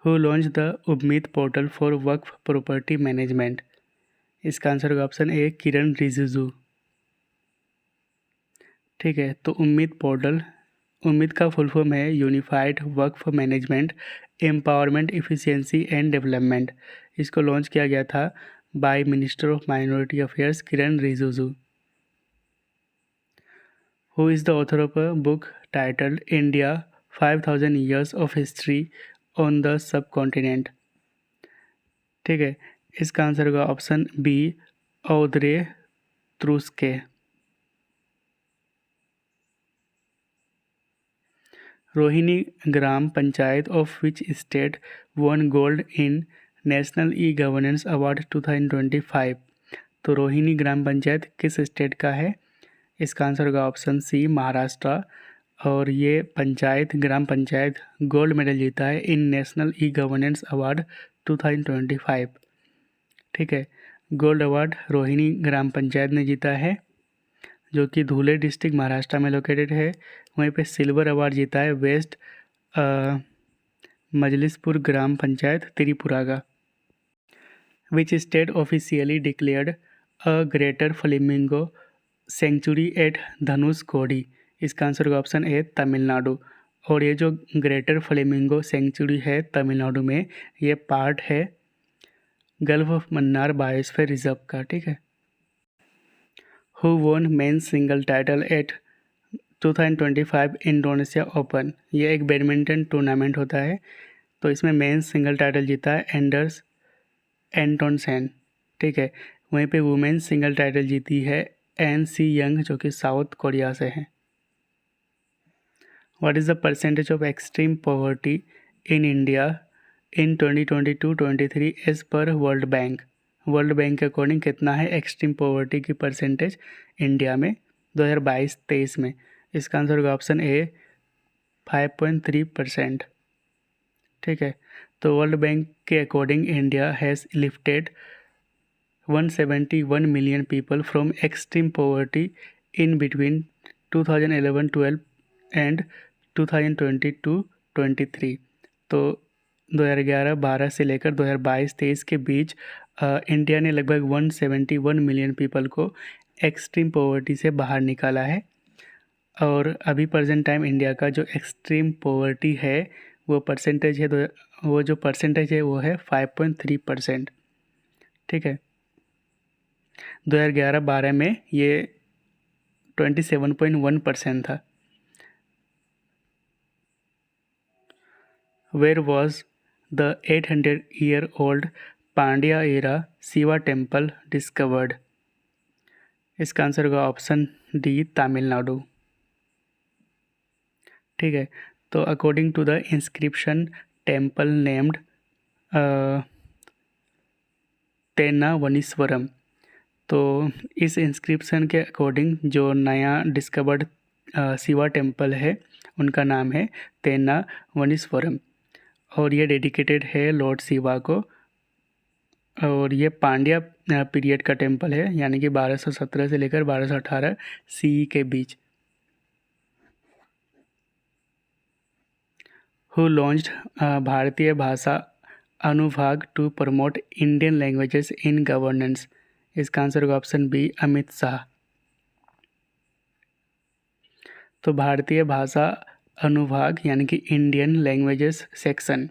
Who launch the Umeed portal for Waqf property management? इसका answer होगा option A Kiren Rijiju. ठीक है, तो उम्मीद पोर्टल, उम्मीद का फुल फॉर्म है unified Waqf management empowerment efficiency and development. इसको लॉन्च किया गया था by minister of minority affairs Kiren Rijiju. Who is the author of a book titled India 5000 years of history on the subcontinent. ठीक है, इसका answer होगा option B, Audrey Truschke. Rohini Gram Panchayat of which state won gold in national e governance award 2025। तो रोहिणी ग्राम पंचायत किस state का है? इसका answer होगा ऑप्शन सी, महाराष्ट्र। और ये पंचायत, ग्राम पंचायत, गोल्ड मेडल जीता है इन नेशनल ई गवर्नेंस अवार्ड 2025। ठीक है, गोल्ड अवार्ड रोहिणी ग्राम पंचायत ने जीता है, जो कि धुले डिस्ट्रिक्ट महाराष्ट्र में लोकेटेड है। वहीं पे सिल्वर अवार्ड जीता है वेस्ट मजलिसपुर ग्राम पंचायत त्रिपुरा का। Which state officially declared a greater flamingo sanctuary at Dhanushkodi? इसका आंसर होगा ऑप्शन ए, तमिलनाडु। और ये जो ग्रेटर फ्लेमिंगो सेंचुरी है तमिलनाडु में, ये पार्ट है gulf of Mannar biosphere reserve का। ठीक है। Who won men's single title at 2025 Indonesia open? ये एक बैडमिंटन टूर्नामेंट होता है, तो इसमें मेंस सिंगल टाइटल जीता है एंडर्स एंटोनसेन। ठीक है, वहीं पे वुमेन्स सिंगल टाइटल जीती है एन सी यंग, जो कि साउथ कोरिया से हैं। What is the percentage of extreme poverty in India in 2022-23 as per world bank? World bank के अकॉर्डिंग कितना है एक्सट्रीम पॉवर्टी की परसेंटेज इंडिया में 2022-23 में? इसका आंसर होगा ऑप्शन ए, 5.3%। ठीक है, तो वर्ल्ड बैंक के according India has lifted 171 million people from extreme poverty in between 2011-12 and 2022-23। तो 2011-12 से लेकर 2022-23 के बीच इंडिया ने लगभग 171 मिलियन पीपल को एक्सट्रीम पॉवर्टी से बाहर निकाला है। और अभी प्रेजेंट टाइम इंडिया का जो एक्सट्रीम पॉवर्टी है वो परसेंटेज है, वो जो परसेंटेज है वो है 5.3%। ठीक है, 2011-12 में ये 27.1% था। Where was the 800-year-old Pandya era Shiva temple discovered? इसका आंसर होगा ऑप्शन डी, तमिलनाडु। ठीक है, तो according to the inscription temple named Thennavaneeswaram. तो इस इंस्क्रिप्शन के अकॉर्डिंग जो नया डिस्कवर्ड शिवा टेम्पल है उनका नाम है तेन्नावनीश्वरम, और ये डेडिकेटेड है लॉर्ड शिवा को। और ये पांड्या पीरियड का टेम्पल है, यानी कि 1217 से लेकर 1218 सीई के बीच। Who launched Bharatiya Bhasha Anubhag to promote Indian languages in governance? इसका आंसर होगा ऑप्शन बी, अमित शाह। तो भारतीय भाषा अनुभाग यानी कि इंडियन लैंग्वेजेस सेक्शन,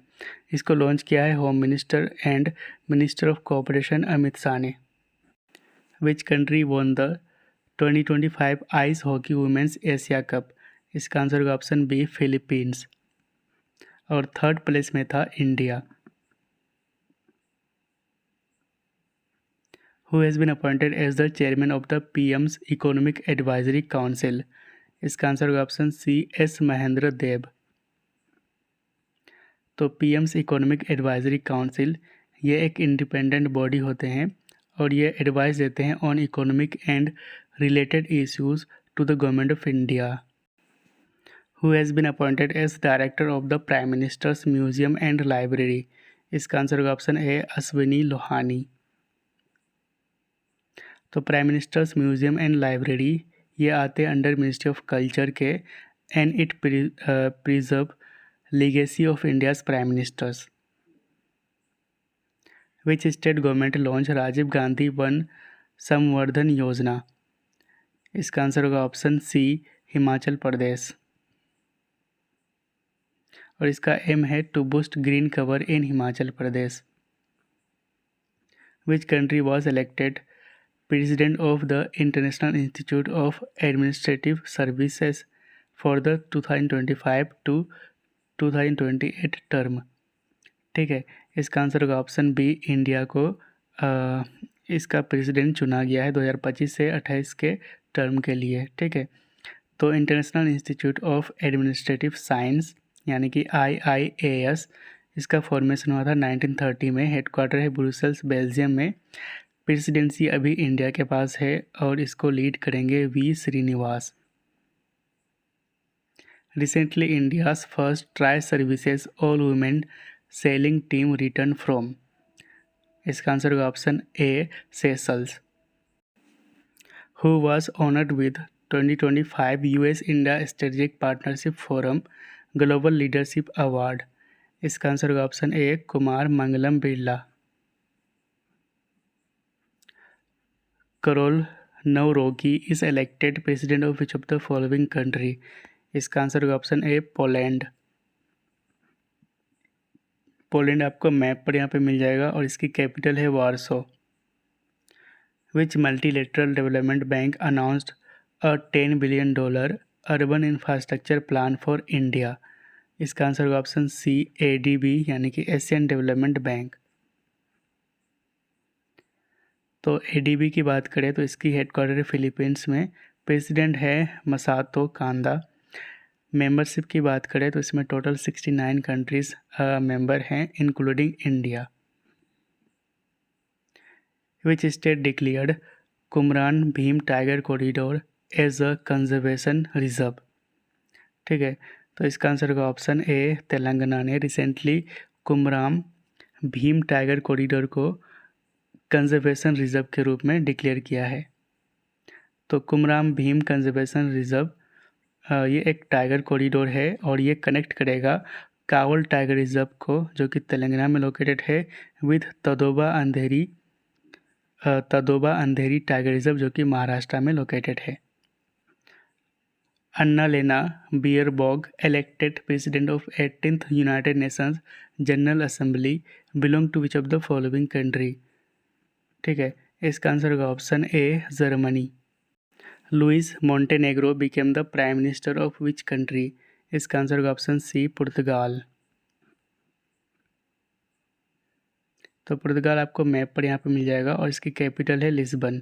इसको लॉन्च किया है home minister and minister of cooperation Amit Shah ने। Which country won the 2025 ice hockey women's Asia cup? इसका आंसर होगा ऑप्शन बी, फिलीपींस। और थर्ड प्लेस में था India. Who has been appointed as the chairman of the PM's economic advisory council? इसका answer होगा option सी, S Mahendra देव। तो PM's economic advisory council ये एक इंडिपेंडेंट बॉडी होते हैं और ये एडवाइस देते हैं on economic and related issues to the government of India. Who has been appointed as director of the prime minister's museum and library? इसका आंसर होगा ऑप्शन ए, अश्विनी लोहानी। तो prime minister's museum and library ये आते हैं under ministry of culture के, and it preserve legacy of India's prime ministers. Which state government launched Rajiv Gandhi Van Sanvardhan Yojana? इसका answer होगा option सी, हिमाचल प्रदेश। और इसका एम है to boost green cover in Himachal Pradesh. Which country was elected president of the International Institute of Administrative Services for the 2025 to 2028 term? ठीक है। इसका answer होगा option B, India को इसका प्रेसिडेंट चुना गया है 2025 से 28 के टर्म के लिए। ठीक है। तो international institute of administrative science यानी कि IIAS, इसका फॉर्मेशन हुआ था 1930 में। हेडक्वार्टर है ब्रुसेल्स, बेल्जियम में। प्रेसिडेंसी अभी इंडिया के पास है और इसको लीड करेंगे V Srinivas. Recently India's first tri services all women sailing team return from. इसका आंसर होगा option A, Seychelles. Who was honoured with 2025 US India strategic partnership forum global leadership award. इसका आंसर होगा option A, Kumar Mangalam Birla. Karol Nawrocki is elected president of which of the following country. इसका answer होगा option ए, Poland. Poland आपको map पर यहाँ पे मिल जाएगा और इसकी कैपिटल है वार्सो। विच multilateral development bank announced a $10 billion urban infrastructure plan for India. इसका आंसर होगा ऑप्शन सी, ADB यानी कि एशियन डेवलपमेंट बैंक। तो ADB की बात करें तो इसकी हेडक्वार्टर है फिलीपींस में। प्रेसिडेंट है मसातो कांदा। मेंबरशिप की बात करें तो इसमें टोटल 69 कंट्रीज़ मेंबर हैं including India. Which state declared Kumram Bheem tiger corridor as a conservation reserve. ठीक है। तो इसका आंसर होगा ऑप्शन ए, तेलंगाना ने recently Kumram Bheem tiger corridor को कंजर्वेशन रिजर्व के रूप में डिक्लेयर किया है। तो कुमराम भीम कंजर्वेशन रिजर्व ये एक टाइगर कॉरिडोर है और ये कनेक्ट करेगा कावल टाइगर रिजर्व को, जो कि तेलंगाना में लोकेटेड है, with Tadoba Andhari tiger reserve, जो कि महाराष्ट्र में लोकेटेड है। Annalena Baerbock elected president of 18th United Nations General Assembly belong to which of the following country. ठीक है। इसका आंसर होगा option A, Germany. Luis Montenegro became the prime minister of which country. इसका answer होगा option C, Portugal. तो पुर्तगाल आपको map पर यहाँ पे मिल जाएगा और इसकी कैपिटल है लिस्बन।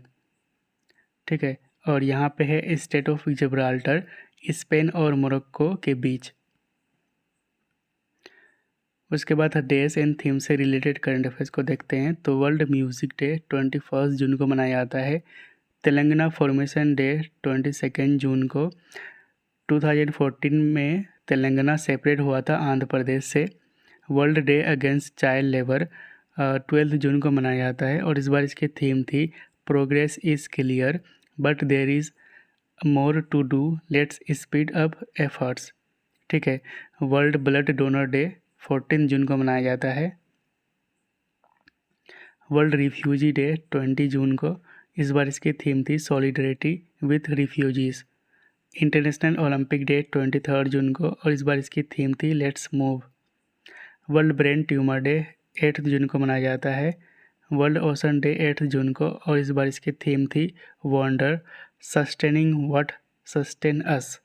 ठीक है। और यहाँ पे है स्टेट ऑफ जिब्राल्टर, स्पेन और मोरक्को के बीच। उसके बाद डेज एंड थीम से रिलेटेड करंट अफेयर्स को देखते हैं। तो वर्ल्ड म्यूज़िक डे 21 जून को मनाया जाता है। तेलंगाना फॉर्मेशन डे 22 जून को। 2014 में तेलंगाना सेपरेट हुआ था आंध्र प्रदेश से। World day against child labour 12 जून को मनाया जाता है और इस बार इसकी थीम थी progress is clear but there is more to do, let's speed up efforts. ठीक है। वर्ल्ड ब्लड डोनर डे 14 जून को मनाया जाता है। वर्ल्ड रिफ्यूजी डे 20 जून को। इस बार इसकी थीम थी solidarity with refugees. International Olympic day 23 जून को और इस बार इसकी थीम थी let's move. World brain tumour day 8 जून को मनाया जाता है। वर्ल्ड ओशन डे 8 जून को और इस बार इसकी थीम थी वंडर सस्टेनिंग व्हाट सस्टेन अस।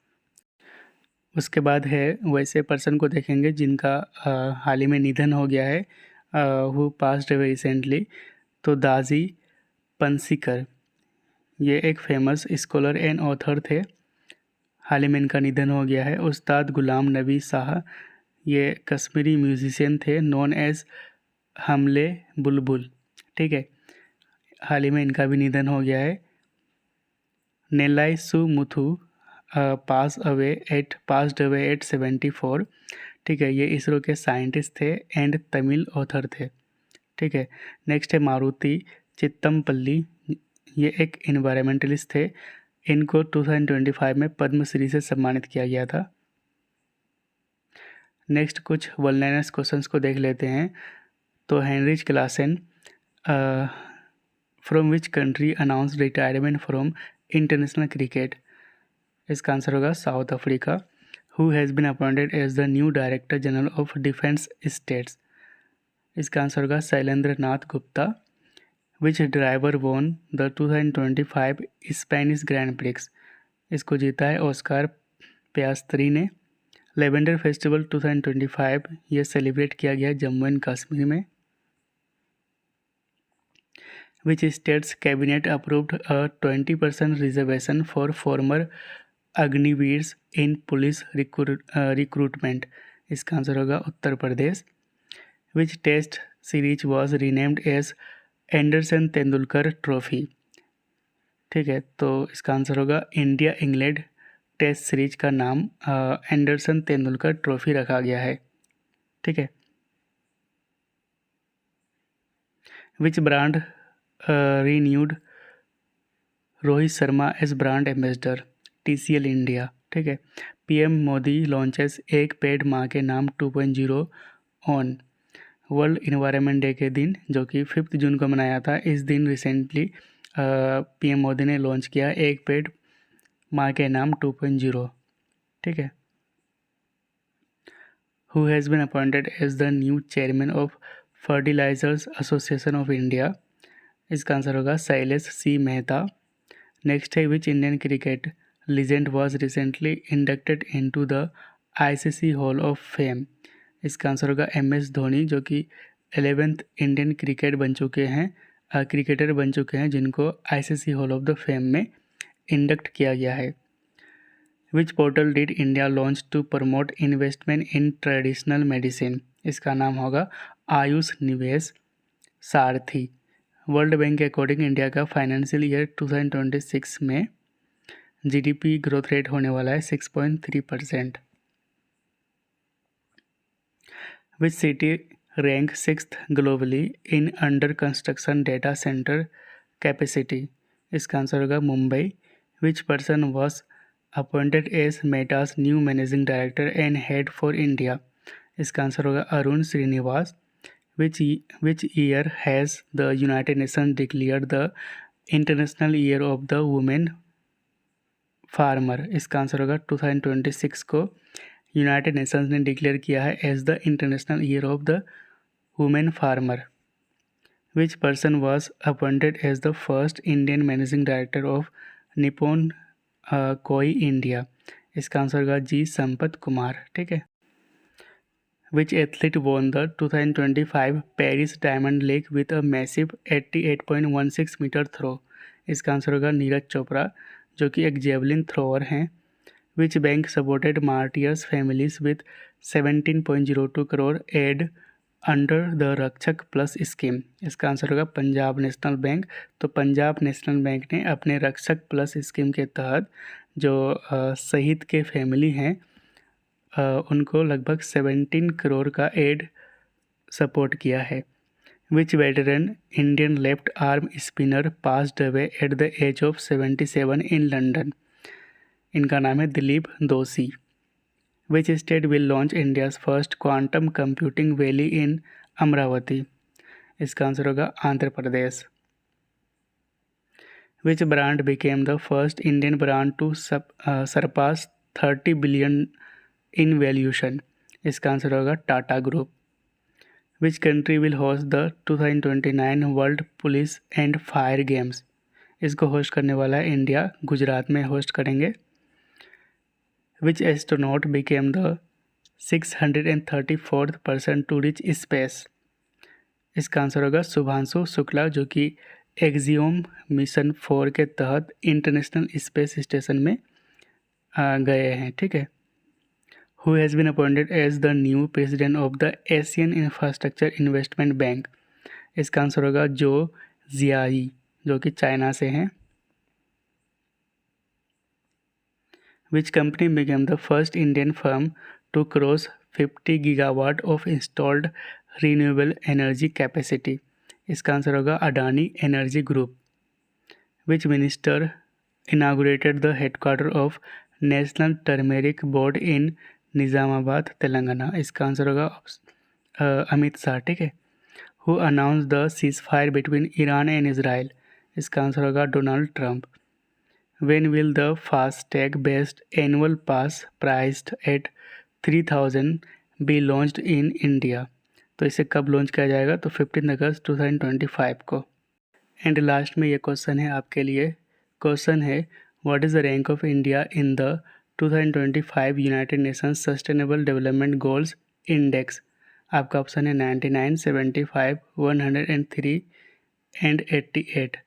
उसके बाद है वैसे पर्सन को देखेंगे जिनका हाल ही में निधन हो गया है, हु पास्ड अवे रिसेंटली। तो दाजी पनसीकर, ये एक फेमस स्कॉलर एंड ऑथर थे, हाल ही में इनका निधन हो गया है। उस्ताद गुलाम नबी शाह, ये कश्मीरी म्यूजिशियन थे, नॉन एज हमले बुलबुल। ठीक है। हाल ही में इनका भी निधन हो गया है। Nellai Sumuthu passed away at 74। ठीक है। ये इसरो के साइंटिस्ट थे एंड तमिल ऑथर थे। ठीक है। नेक्स्ट है मारुति चित्तमपल्ली, ये एक इन्वायरमेंटलिस्ट थे। इनको 2025 में पद्मश्री से सम्मानित किया गया था। नेक्स्ट कुछ वल्नरस क्वेश्चंस को देख लेते हैं। तो Heinrich Klaasen from which country announce retirement from international cricket. इसका आंसर होगा South Africa. Who has been appointed as the new director general of defence states. इसका आंसर होगा Shailendra Nath Gupta. Which driver won the 2025 Spanish grand prix. इसको जीता है Oscar पियास्त्री ने। Lavender festival 2025 ये celebrate किया गया जम्मू एंड कश्मीर में। Which states cabinet approved a 20% reservation for former Agniveers in police recruitment. इसका आंसर होगा Uttar Pradesh. Which test series was renamed as Anderson Tendulkar trophy. ठीक है, तो इसका आंसर होगा इंडिया इंग्लैंड टेस्ट सीरीज का नाम एंडरसन तेंदुलकर ट्रॉफी रखा गया है। ठीक है। Which brand renewed Rohit Sharma as brand ambassador. TCL India. ठीक है। PM मोदी लॉन्चेस एक पेड़ माँ के नाम 2.0 ऑन वर्ल्ड इन्वायरमेंट डे के दिन, जो कि 5 जून को मनाया था। इस दिन रिसेंटली PM मोदी ने लॉन्च किया एक पेड़ माँ के नाम 2.0। ठीक है। Who has been appointed as the new chairman of fertilisers association of India. इसका आंसर होगा शैलेश C मेहता। नेक्स्ट है which Indian cricket legend was recently inducted into the ICC hall of fame. इसका आंसर होगा MS धोनी, जो कि 11th Indian cricketer बन चुके हैं जिनको ICC hall of the fame में इंडक्ट किया गया है। Which portal did India launch to promote investment in traditional medicine. इसका नाम होगा आयुष निवेश सारथी। वर्ल्ड बैंक के अकॉर्डिंग इंडिया का फाइनेंशियल ईयर 2026 में GDP ग्रोथ रेट होने वाला है 6.3%। Which city rank 6th globally in under construction data centre capacity. इसका आंसर होगा Mumbai. Which person was appointed as Meta's new managing director and head for India. इसका answer होगा Arun Srinivas. Which year has the United Nations declared the International Year of the Women Farmer। इसका answer होगा 2026 को United Nations ने declare किया है as the international year of the women farmer. Which person was appointed as the first Indian managing director of Nippon Koei India. इसका answer होगा G Sampath Kumar. ठीक है। Which athlete won the 2025 Paris Diamond League with a massive 88.16 metre throw. इसका answer होगा नीरज चोपड़ा, जो कि एक javelin thrower हैं। Which bank supported martyrs families with 17.02 crore aid under the रक्षक प्लस स्कीम। इसका आंसर होगा पंजाब नेशनल बैंक। तो पंजाब नेशनल बैंक ने अपने रक्षक प्लस स्कीम के तहत जो शहीद के फैमिली हैं उनको लगभग 17 करोड़ का एड सपोर्ट किया है। Which veteran Indian left arm spinner passed away at the age of 77 in London. इनका नाम है Dilip Doshi. Which state will launch India's first quantum computing valley in Amaravati. इसका आंसर होगा Andhra Pradesh. Which brand became the first Indian brand to surpass 30 billion in valuation. इसका answer होगा Tata group. Which country will host the 2029 world police and fire games. इसको host करने वाला है India, Gujarat में host करेंगे। Which astronaut became the 634th person to reach space. इसका answer होगा शुभांशु शुक्ला, जो कि एक्सियोम मिशन 4 के तहत इंटरनेशनल स्पेस स्टेशन में गए हैं। ठीक है। Who has been appointed as the new president of the Asian Infrastructure Investment Bank। इसका आंसर होगा जो जियाई, जो कि चाइना से हैं। Which company became the first Indian firm to cross 50 gigawatt of installed renewable energy capacity। इसका answer होगा Adani energy group. Which minister inaugurated the headquarter of National Turmeric Board in Nizamabad Telangana. इसका आंसर होगा अमित शाह। ठीक है। Who announce the cease fire between Iran and Israel. इसका answer होगा Donald Trump. When will the FASTag based annual pass priced eight 3000 B launched in India. तो इसे कब launch किया जाएगा? तो 15 अगस्त 2025 को। एंड लास्ट में ये क्वेश्चन है आपके लिए। क्वेश्चन है what is the rank of India in the 2025 United Nations sustainable development goals index. आपका ऑप्शन है 99, 75, 103 एंड 88।